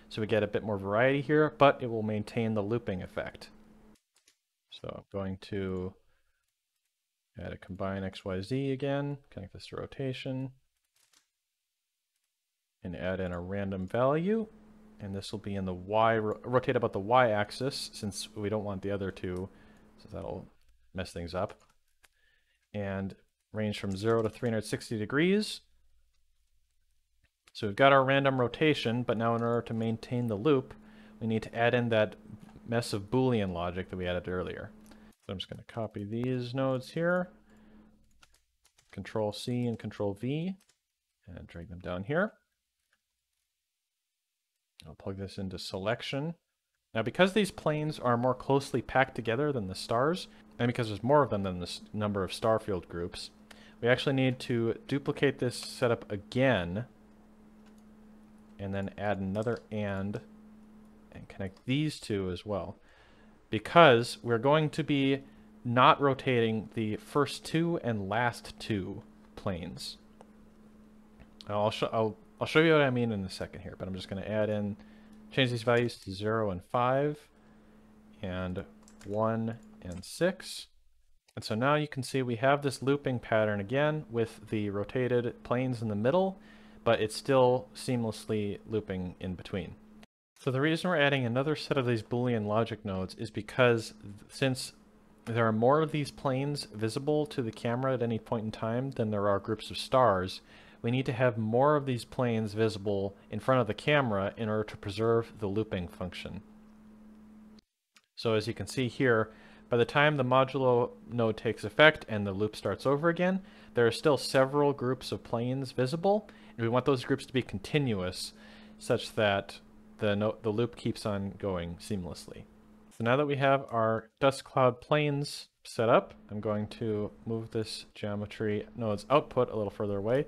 So we get a bit more variety here, but it will maintain the looping effect. So I'm going to add a combine XYZ again, connect this to rotation, and add in a random value. And this will be in the Y, rotate about the Y axis since we don't want the other two, so that'll mess things up. And range from 0 to 360 degrees. So we've got our random rotation, but now in order to maintain the loop, we need to add in that mess of Boolean logic that we added earlier. So I'm just going to copy these nodes here, Control C and Control V, and drag them down here. I'll plug this into selection. Now because these planes are more closely packed together than the stars, and because there's more of them than the number of Starfield groups, we actually need to duplicate this setup again and then add another and connect these two as well. Because we're going to be not rotating the first two and last two planes. I'll show you what I mean in a second here, but I'm just going to add in, change these values to 0 and 5, and 1 and 6. And so now you can see we have this looping pattern again with the rotated planes in the middle, but it's still seamlessly looping in between. So the reason we're adding another set of these Boolean logic nodes is because since there are more of these planes visible to the camera at any point in time than there are groups of stars, we need to have more of these planes visible in front of the camera in order to preserve the looping function. So as you can see here, by the time the modulo node takes effect and the loop starts over again, there are still several groups of planes visible, and we want those groups to be continuous such that the loop keeps on going seamlessly. So now that we have our dust cloud planes set up, I'm going to move this geometry node's output a little further away,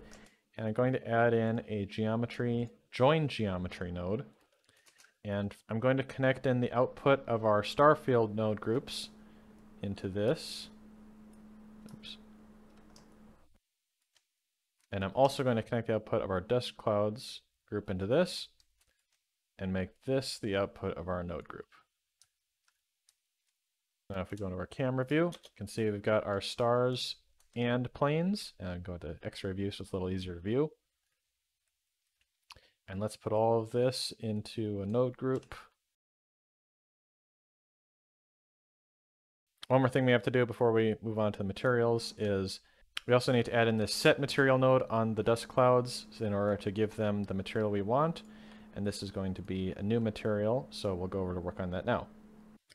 and I'm going to add in a join geometry node. And I'm going to connect in the output of our Starfield node groups into this. Oops. And I'm also going to connect the output of our dust clouds group into this, and make this the output of our node group. Now if we go into our camera view, you can see we've got our stars and planes, and go to X-ray view so it's a little easier to view. And let's put all of this into a node group. One more thing we have to do before we move on to the materials is we also need to add in this set material node on the dust clouds in order to give them the material we want. And this is going to be a new material, so we'll go over to work on that now. All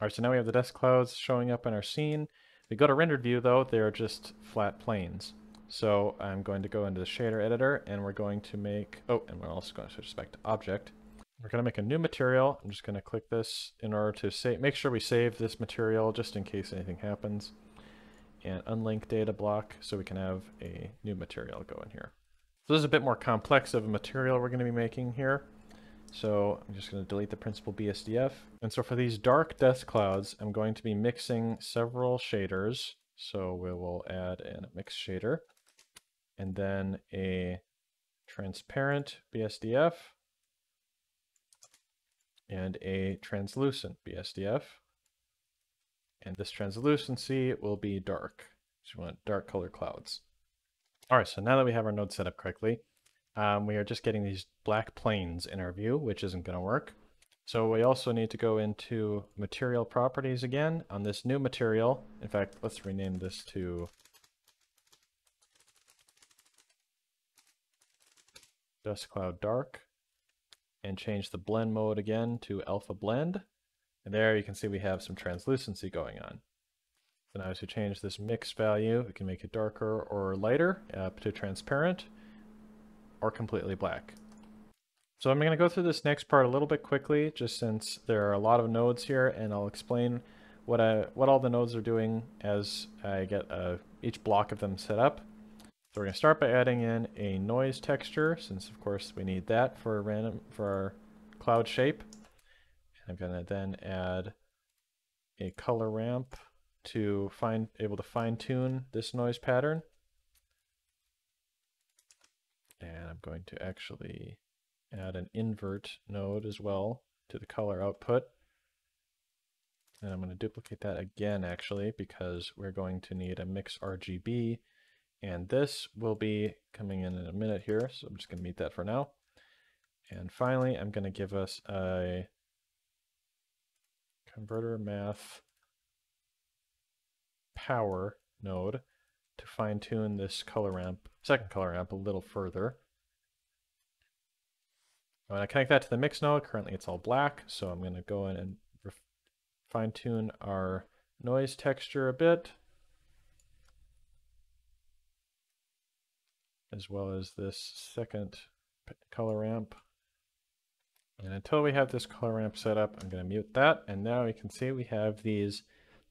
right, so now we have the dust clouds showing up in our scene. If we go to rendered view though, they're just flat planes. So I'm going to go into the shader editor and we're going to make, and we're also going to switch back to object. We're going to make a new material. I'm just going to click this in order to make sure we save this material just in case anything happens. And unlink data block so we can have a new material go in here. So this is a bit more complex of a material we're going to be making here. So I'm just going to delete the principal BSDF. And so for these dark dust clouds, I'm going to be mixing several shaders. So we will add in a mix shader and then a transparent BSDF and a translucent BSDF. And this translucency will be dark. So we want dark color clouds. All right, so now that we have our node set up correctly, we are just getting these black planes in our view, which isn't going to work. So we also need to go into material properties again on this new material. In fact, let's rename this to dust cloud dark and change the blend mode again to alpha blend. And there you can see we have some translucency going on. So now as we change this mix value, we can make it darker or lighter up to transparent or completely black. So I'm going to go through this next part a little bit quickly, just since there are a lot of nodes here, and I'll explain what all the nodes are doing as I get each block of them set up. So we're going to start by adding in a noise texture, since of course we need that for our cloud shape. I'm going to then add a color ramp to able to fine tune this noise pattern. And I'm going to actually add an invert node as well to the color output. And I'm going to duplicate that again actually, because we're going to need a mix RGB, and this will be coming in a minute here, so I'm just going to mute that for now. And finally, I'm going to give us a converter math power node to fine tune this color ramp, second color ramp, a little further. When I connect that to the mix node, currently it's all black, so I'm going to go in and fine tune our noise texture a bit, as well as this second color ramp. And until we have this color ramp set up, I'm going to mute that. And now you can see we have these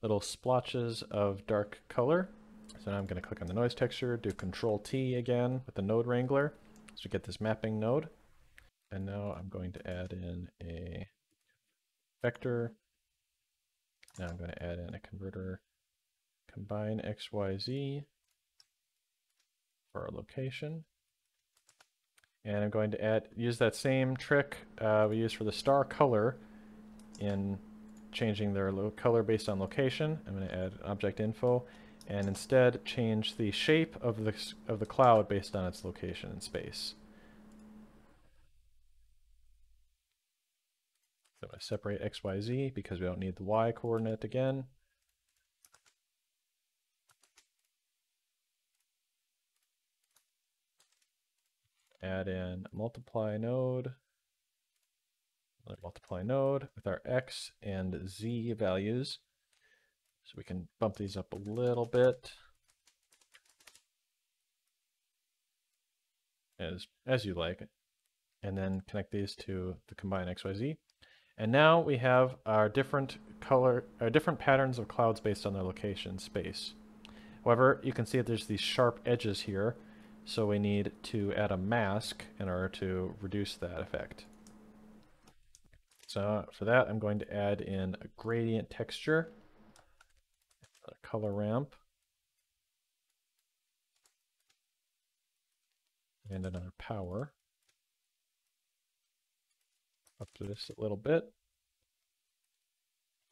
little splotches of dark color. So now I'm going to click on the noise texture, do Control T again with the node wrangler, so we get this mapping node. And now I'm going to add in a vector. Now I'm going to add in a converter, combine X, Y, Z for our location. And I'm going to use that same trick we used for the star color in changing their color based on location. I'm going to add object info and instead change the shape of the cloud based on its location in space. So I'm going to separate X, Y, Z because we don't need the Y coordinate again. Add in a multiply node, another multiply node with our X and Z values. So we can bump these up a little bit as you like, and then connect these to the combine XYZ. And now we have our different patterns of clouds based on their location in space. However, you can see that there's these sharp edges here, so we need to add a mask in order to reduce that effect. So for that, I'm going to add in a gradient texture, a color ramp, and another power. Up to this a little bit.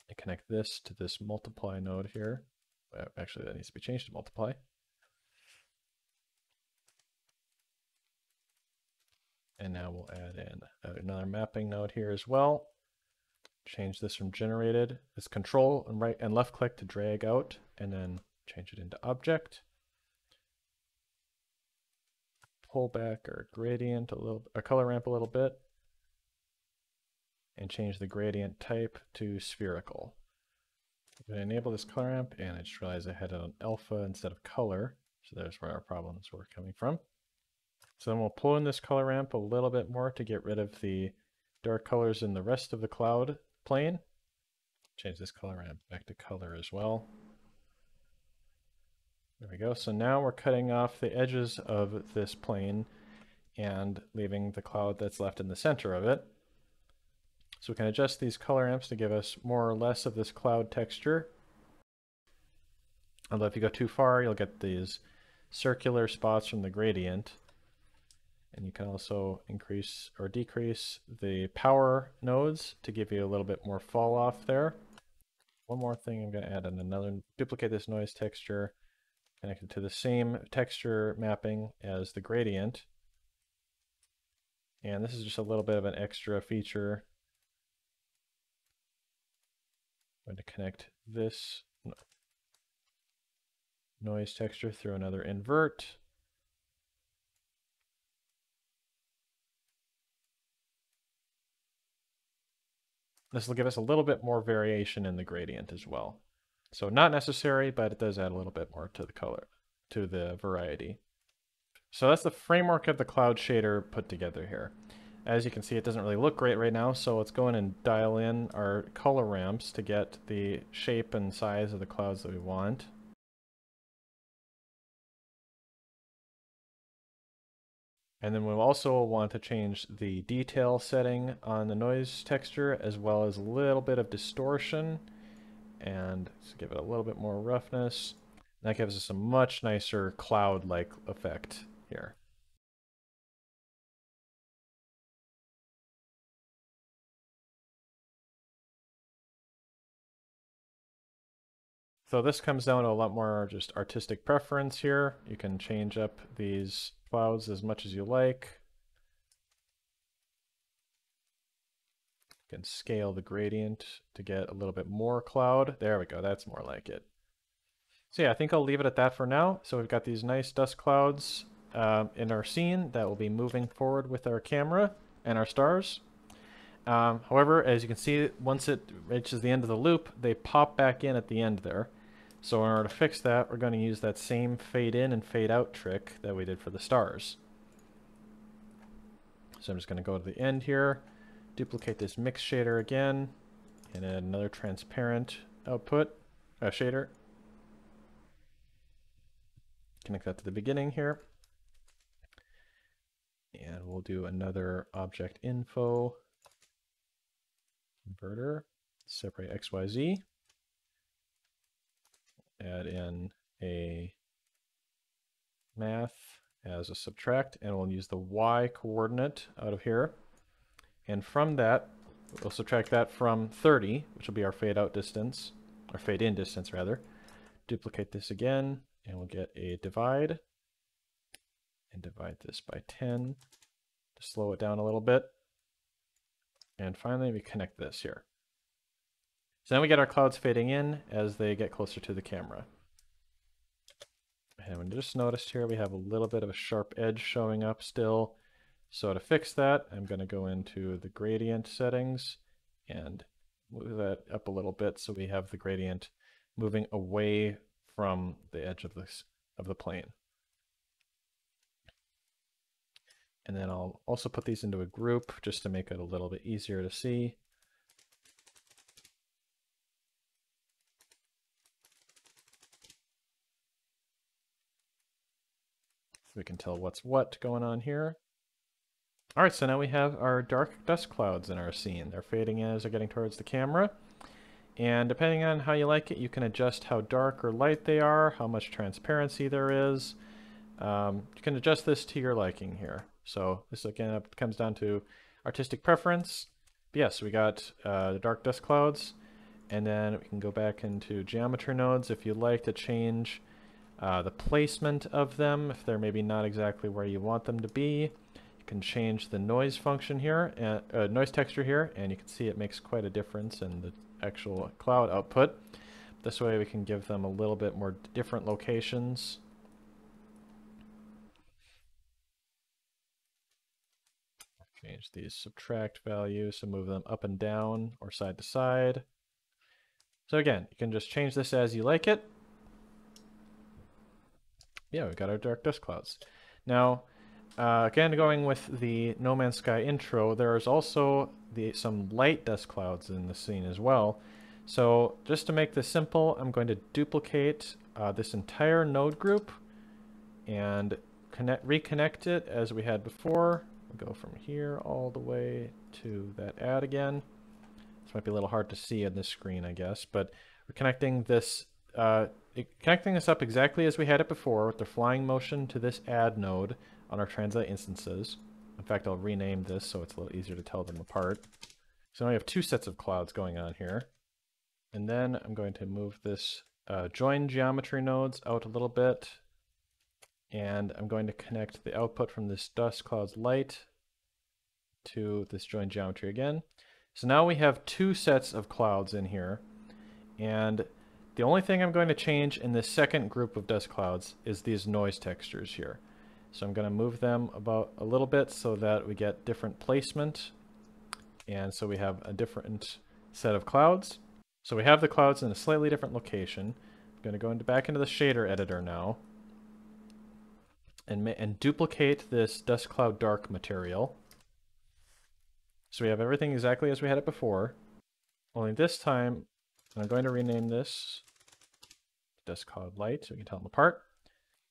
And connect this to this multiply node here. Actually, that needs to be changed to multiply. And now we'll add in another mapping node here as well. Change this from generated. It's control and right and left click to drag out, and then change it into object. Pull back our gradient a color ramp a little bit, and change the gradient type to spherical. I'm going to enable this color ramp, and I just realized I had it on alpha instead of color, so there's where our problems were coming from. So then we'll pull in this color ramp a little bit more to get rid of the dark colors in the rest of the cloud plane. Change this color ramp back to color as well. There we go. So now we're cutting off the edges of this plane and leaving the cloud that's left in the center of it. So we can adjust these color ramps to give us more or less of this cloud texture. Although if you go too far, you'll get these circular spots from the gradient. And you can also increase or decrease the power nodes to give you a little bit more fall off there. One more thing, I'm going to add in duplicate this noise texture, connect it to the same texture mapping as the gradient. And this is just a little bit of an extra feature. I'm going to connect this noise texture through another invert. This will give us a little bit more variation in the gradient as well. So not necessary, but it does add a little bit more to the color, to the variety. So that's the framework of the cloud shader put together here. As you can see, it doesn't really look great right now, so let's go in and dial in our color ramps to get the shape and size of the clouds that we want. And then we'll also want to change the detail setting on the noise texture, as well as a little bit of distortion, and give it a little bit more roughness. That gives us a much nicer cloud-like effect here. So this comes down to a lot more just artistic preference here. You can change up these clouds as much as you like. You can scale the gradient to get a little bit more cloud. There we go, that's more like it. So yeah, I think I'll leave it at that for now. So we've got these nice dust clouds in our scene that will be moving forward with our camera and our stars. However, as you can see, once it reaches the end of the loop, they pop back in at the end there. So in order to fix that, we're going to use that same fade in and fade out trick that we did for the stars. So I'm just going to go to the end here, duplicate this mix shader again, and add another transparent output shader. Connect that to the beginning here. And we'll do another object info converter, separate XYZ, add in a math as a subtract, and we'll use the Y coordinate out of here. And from that, we'll subtract that from 30, which will be our fade out distance, or fade in distance rather. Duplicate this again, and we'll get a divide, and divide this by 10 to slow it down a little bit. And finally, we connect this here. So then we get our clouds fading in as they get closer to the camera. And we just noticed here we have a little bit of a sharp edge showing up still. So to fix that, I'm going to go into the gradient settings and move that up a little bit so we have the gradient moving away from the edge of the plane. And then I'll also put these into a group just to make it a little bit easier to see. So we can tell what's what going on here. All right, so now we have our dark dust clouds in our scene. They're fading in as they're getting towards the camera. And depending on how you like it, you can adjust how dark or light they are, how much transparency there is. You can adjust this to your liking here. So this again comes down to artistic preference. But yes, we got the dark dust clouds. And then we can go back into geometry nodes if you'd like to change the placement of them, if they're maybe not exactly where you want them to be. You can change the noise function here, noise texture here, and you can see it makes quite a difference in the actual cloud output. This way we can give them a little bit more different locations. Change these subtract values to move them up and down or side to side. So again, you can just change this as you like it. Yeah, we've got our dark dust clouds. Now, again, going with the No Man's Sky intro, there is also some light dust clouds in the scene as well. So just to make this simple, I'm going to duplicate this entire node group and reconnect it as we had before. We'll go from here all the way to that add again. This might be a little hard to see on this screen, I guess, but we're connecting this up exactly as we had it before with the flying motion to this add node on our translate instances. In fact, I'll rename this so it's a little easier to tell them apart. So now we have two sets of clouds going on here. And then I'm going to move this join geometry nodes out a little bit. And I'm going to connect the output from this dust clouds light to this join geometry again. So now we have two sets of clouds in here. And the only thing I'm going to change in this second group of dust clouds is these noise textures here. So I'm going to move them about a little bit so that we get different placement. And so we have a different set of clouds. So we have the clouds in a slightly different location. I'm going to go back into the shader editor now and duplicate this dust cloud dark material. So we have everything exactly as we had it before. Only this time, I'm going to rename this dust cloud light so we can tell them apart.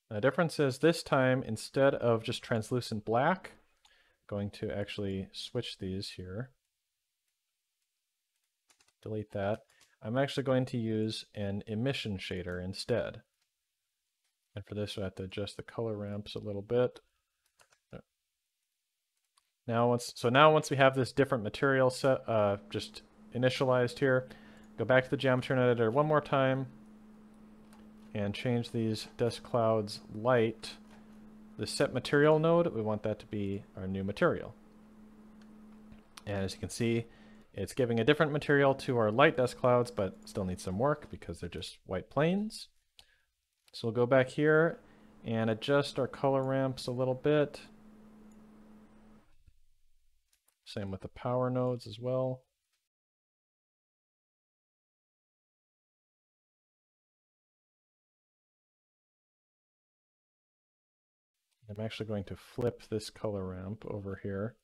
And the difference is this time, instead of just translucent black, I'm going to actually switch these here. Delete that. I'm actually going to use an emission shader instead. And for this, I have to adjust the color ramps a little bit. Now once we have this different material set, just initialized here, go back to the geometry editor one more time and change these dust clouds light. The set material node, we want that to be our new material. And as you can see, it's giving a different material to our light dust clouds, but still needs some work because they're just white planes. So we'll go back here and adjust our color ramps a little bit. Same with the power nodes as well. I'm actually going to flip this color ramp over here.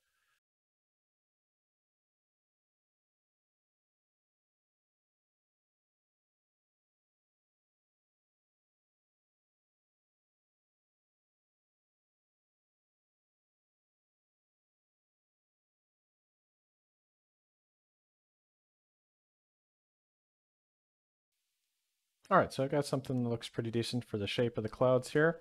All right, so I got something that looks pretty decent for the shape of the clouds here.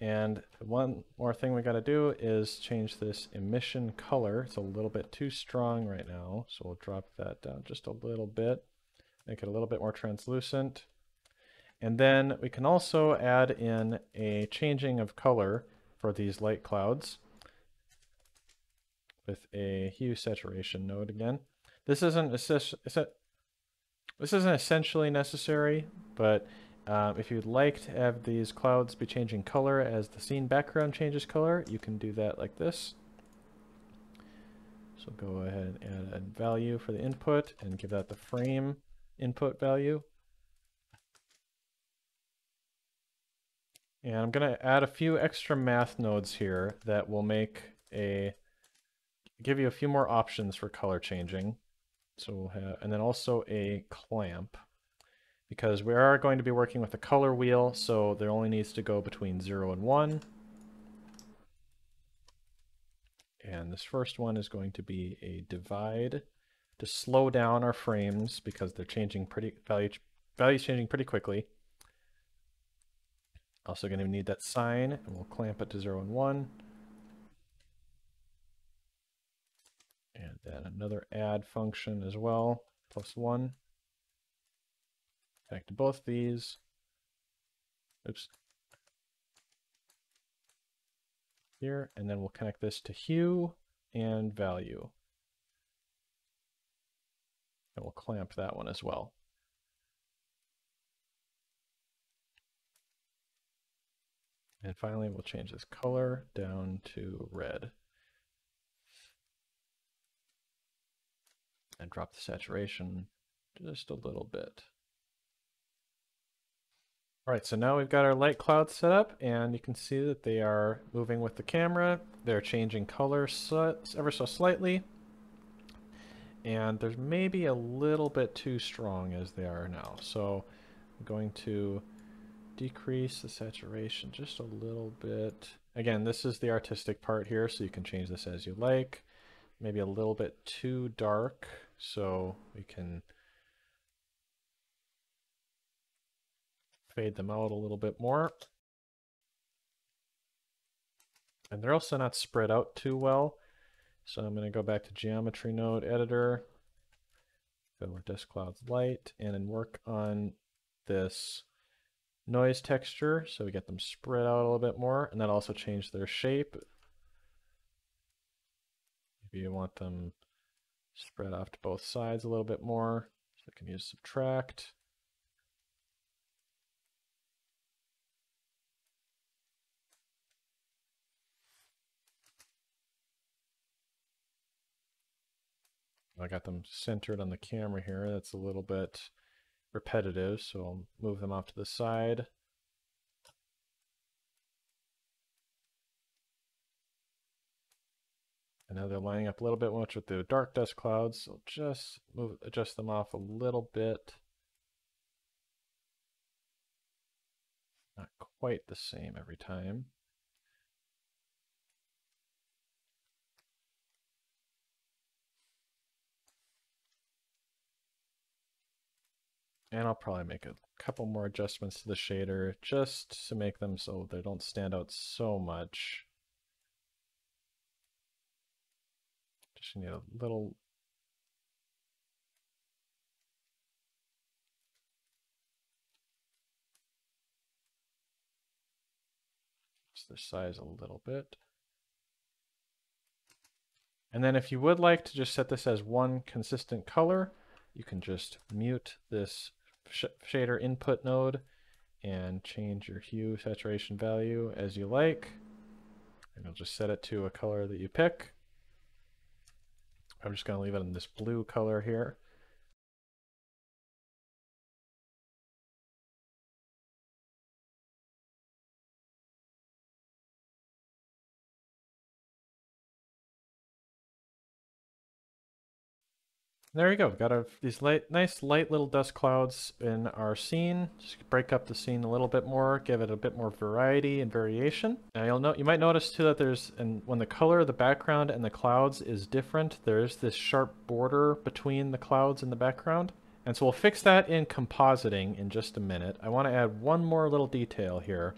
And one more thing we got to do is change this emission color. It's a little bit too strong right now, so we'll drop that down just a little bit, make it a little bit more translucent. And then we can also add in a changing of color for these light clouds with a hue saturation node again. This isn't essentially necessary, but if you'd like to have these clouds be changing color as the scene background changes color, you can do that like this. So go ahead and add a value for the input and give that the frame input value. And I'm going to add a few extra math nodes here that will give you a few more options for color changing. So we'll have, and then also a clamp, because we are going to be working with a color wheel, so there only needs to go between 0 and 1. And this first one is going to be a divide to slow down our frames because they're changing values changing pretty quickly. Also going to need that sign, and we'll clamp it to 0 and 1. And then another add function as well, +1. Back to both these. Oops. Here, and then we'll connect this to hue and value. And we'll clamp that one as well. And finally, we'll change this color down to red. And drop the saturation just a little bit. All right, so now we've got our light clouds set up, and you can see that they are moving with the camera. They're changing color ever so slightly. And there's maybe a little bit too strong as they are now. So I'm going to decrease the saturation just a little bit. Again, this is the artistic part here, so you can change this as you like. Maybe a little bit too dark, so we can fade them out a little bit more. And they're also not spread out too well. So I'm going to go back to Geometry Node Editor, go where Dust Clouds Light, and then work on this noise texture so we get them spread out a little bit more, and then also change their shape. Maybe you want them spread off to both sides a little bit more, so I can use subtract. I got them centered on the camera here. That's a little bit repetitive, so I'll move them off to the side. And now they're lining up a little bit much with the dark dust clouds, so just adjust them off a little bit. Not quite the same every time. And I'll probably make a couple more adjustments to the shader just to make them so they don't stand out so much. Just need a little. Just the size a little bit. And then if you would like to just set this as one consistent color, you can just mute this shader input node and change your hue saturation value as you like. And you'll just set it to a color that you pick. I'm just going to leave it in this blue color here. There you go. We've got these nice light little dust clouds in our scene. Just break up the scene a little bit more, give it a bit more variety and variation. Now you might notice too that when the color of the background and the clouds is different, there is this sharp border between the clouds and the background. And so we'll fix that in compositing in just a minute. I want to add one more little detail here.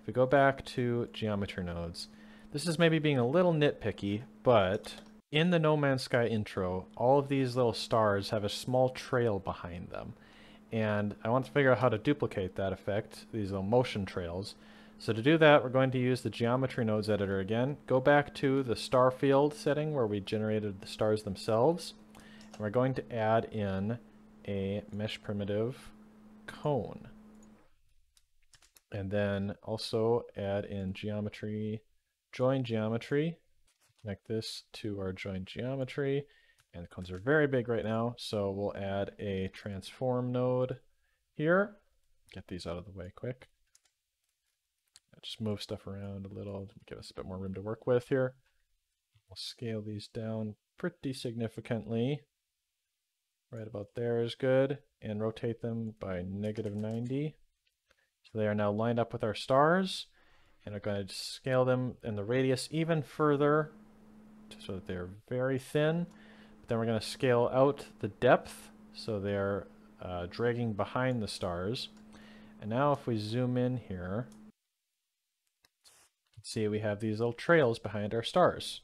If we go back to geometry nodes, this is maybe being a little nitpicky, but in the No Man's Sky intro, all of these little stars have a small trail behind them. And I want to figure out how to duplicate that effect, these little motion trails. So to do that, we're going to use the geometry nodes editor again. Go back to the Starfield setting where we generated the stars themselves. And we're going to add in a mesh primitive cone. And then also add in geometry, join geometry, connect this to our join geometry. And the cones are very big right now, so we'll add a transform node here. Get these out of the way quick. Just move stuff around a little to give us a bit more room to work with here. We'll scale these down pretty significantly. Right about there is good. And rotate them by -90. So they are now lined up with our stars. And we're going to scale them in the radius even further so that they're very thin. But then we're going to scale out the depth so they're dragging behind the stars. And now if we zoom in here, see we have these little trails behind our stars.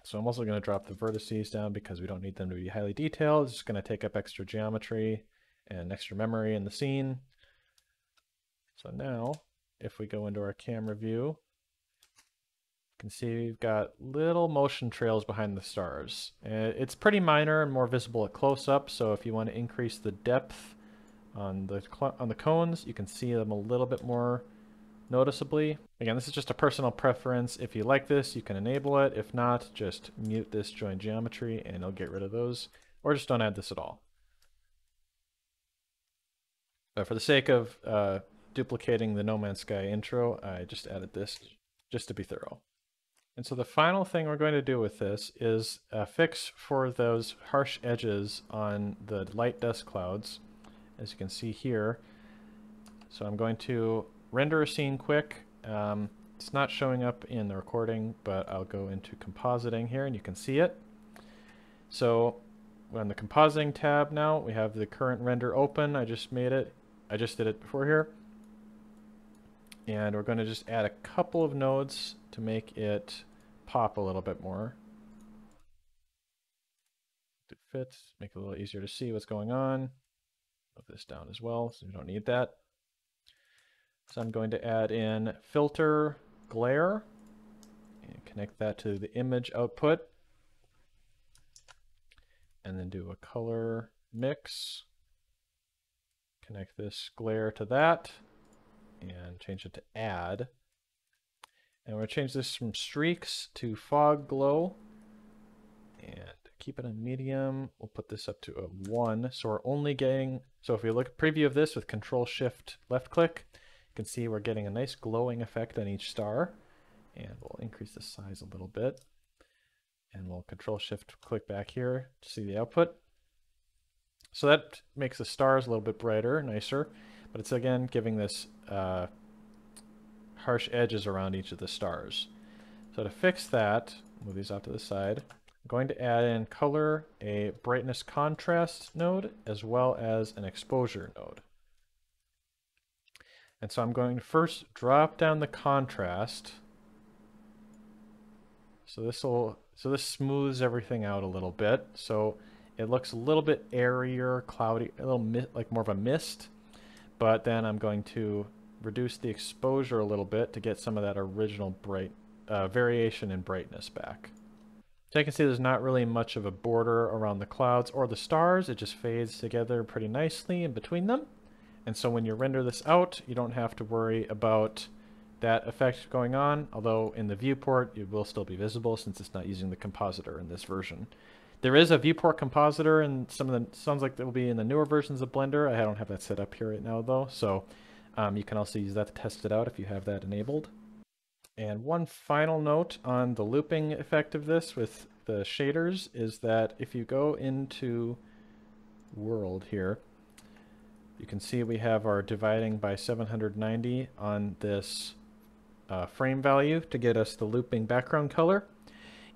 So I'm also going to drop the vertices down because we don't need them to be highly detailed. It's just going to take up extra geometry and extra memory in the scene. So now, if we go into our camera view, you can see we've got little motion trails behind the stars. It's pretty minor and more visible at close-up, so if you want to increase the depth on the cones, you can see them a little bit more noticeably. Again, this is just a personal preference. If you like this, you can enable it. If not, just mute this join geometry and it'll get rid of those, or just don't add this at all. But for the sake of duplicating the No Man's Sky intro, I just added this just to be thorough. And so the final thing we're going to do with this is fix for those harsh edges on the light dust clouds, as you can see here. So I'm going to render a scene quick. It's not showing up in the recording, but I'll go into compositing here and you can see it. So on the compositing tab now, we have the current render open. I just did it before here. And we're going to just add a couple of nodes to make it pop a little bit more. To fit, make it a little easier to see what's going on. Move this down as well, so we don't need that. So I'm going to add in filter glare and connect that to the image output. And then do a color mix. Connect this glare to that and change it to add. And we're going to change this from streaks to fog glow and keep it on medium. We'll put this up to a 1. So we're only getting, so if we look at preview of this with Control Shift left click, you can see we're getting a nice glowing effect on each star. And we'll increase the size a little bit. And we'll Control Shift click back here to see the output. So that makes the stars a little bit brighter, nicer, but it's again giving this harsh edges around each of the stars. So to fix that, move these out to the side, I'm going to add in color, a brightness contrast node, as well as an exposure node. And so I'm going to first drop down the contrast. So this smooths everything out a little bit. So it looks a little bit airier, cloudy, a little like more of a mist. But then I'm going to reduce the exposure a little bit to get some of that original bright variation in brightness back. So you can see there's not really much of a border around the clouds or the stars. It just fades together pretty nicely in between them. And so when you render this out, you don't have to worry about that effect going on, although in the viewport it will still be visible since it's not using the compositor in this version. There is a viewport compositor and some of the, sounds like it will be in the newer versions of Blender. I don't have that set up here right now though, so you can also use that to test it out if you have that enabled. And one final note on the looping effect of this with the shaders is that if you go into world here, you can see we have our dividing by 790 on this frame value to get us the looping background color.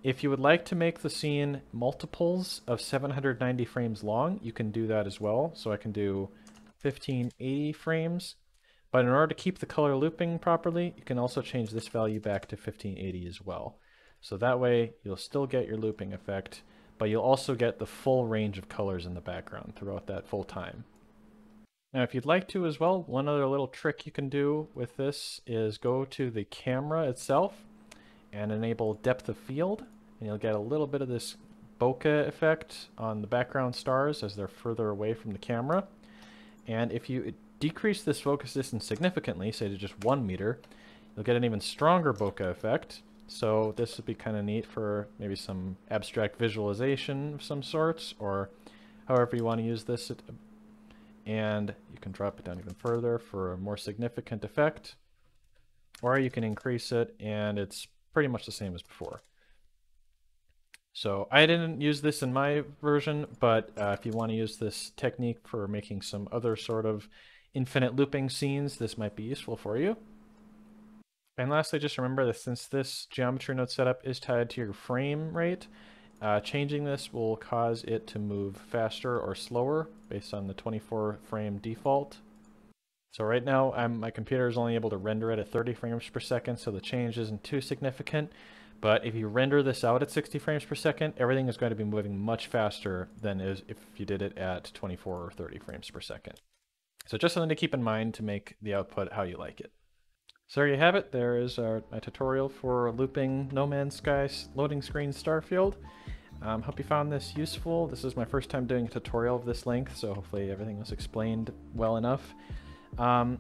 If you would like to make the scene multiples of 790 frames long, you can do that as well. So I can do 1580 frames. But in order to keep the color looping properly, you can also change this value back to 1580 as well. So that way you'll still get your looping effect, but you'll also get the full range of colors in the background throughout that full time. Now, if you'd like to as well, one other little trick you can do with this is go to the camera itself and enable depth of field, and you'll get a little bit of this bokeh effect on the background stars as they're further away from the camera. And if you decrease this focus distance significantly, say to just 1 meter, you'll get an even stronger bokeh effect. So this would be kind of neat for maybe some abstract visualization of some sorts, or however you want to use this. And you can drop it down even further for a more significant effect, or you can increase it and it's pretty much the same as before. So I didn't use this in my version, but if you want to use this technique for making some other sort of infinite looping scenes, this might be useful for you. And lastly, just remember that since this geometry node setup is tied to your frame rate, changing this will cause it to move faster or slower based on the 24 frame default. So right now my computer is only able to render it at 30 frames per second, so the change isn't too significant. But if you render this out at 60 frames per second, everything is going to be moving much faster than if you did it at 24 or 30 frames per second. So just something to keep in mind to make the output how you like it. So there you have it. There is my tutorial for looping No Man's Sky loading screen Starfield. Hope you found this useful. This is my first time doing a tutorial of this length, so hopefully everything was explained well enough. And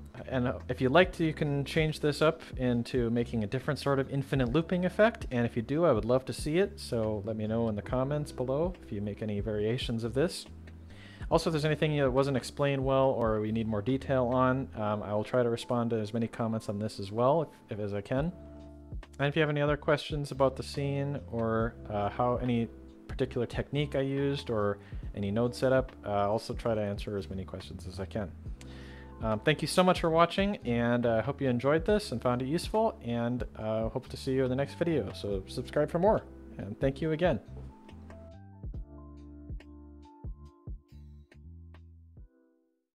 if you'd like to, you can change this up into making a different sort of infinite looping effect, and if you do, I would love to see it, so let me know in the comments below if you make any variations of this. Also, if there's anything that wasn't explained well or we need more detail on, I will try to respond to as many comments on this as well as I can. And if you have any other questions about the scene or how any particular technique I used or any node setup, I'll also try to answer as many questions as I can. Thank you so much for watching, and I hope you enjoyed this and found it useful, and hope to see you in the next video. So subscribe for more, and thank you again.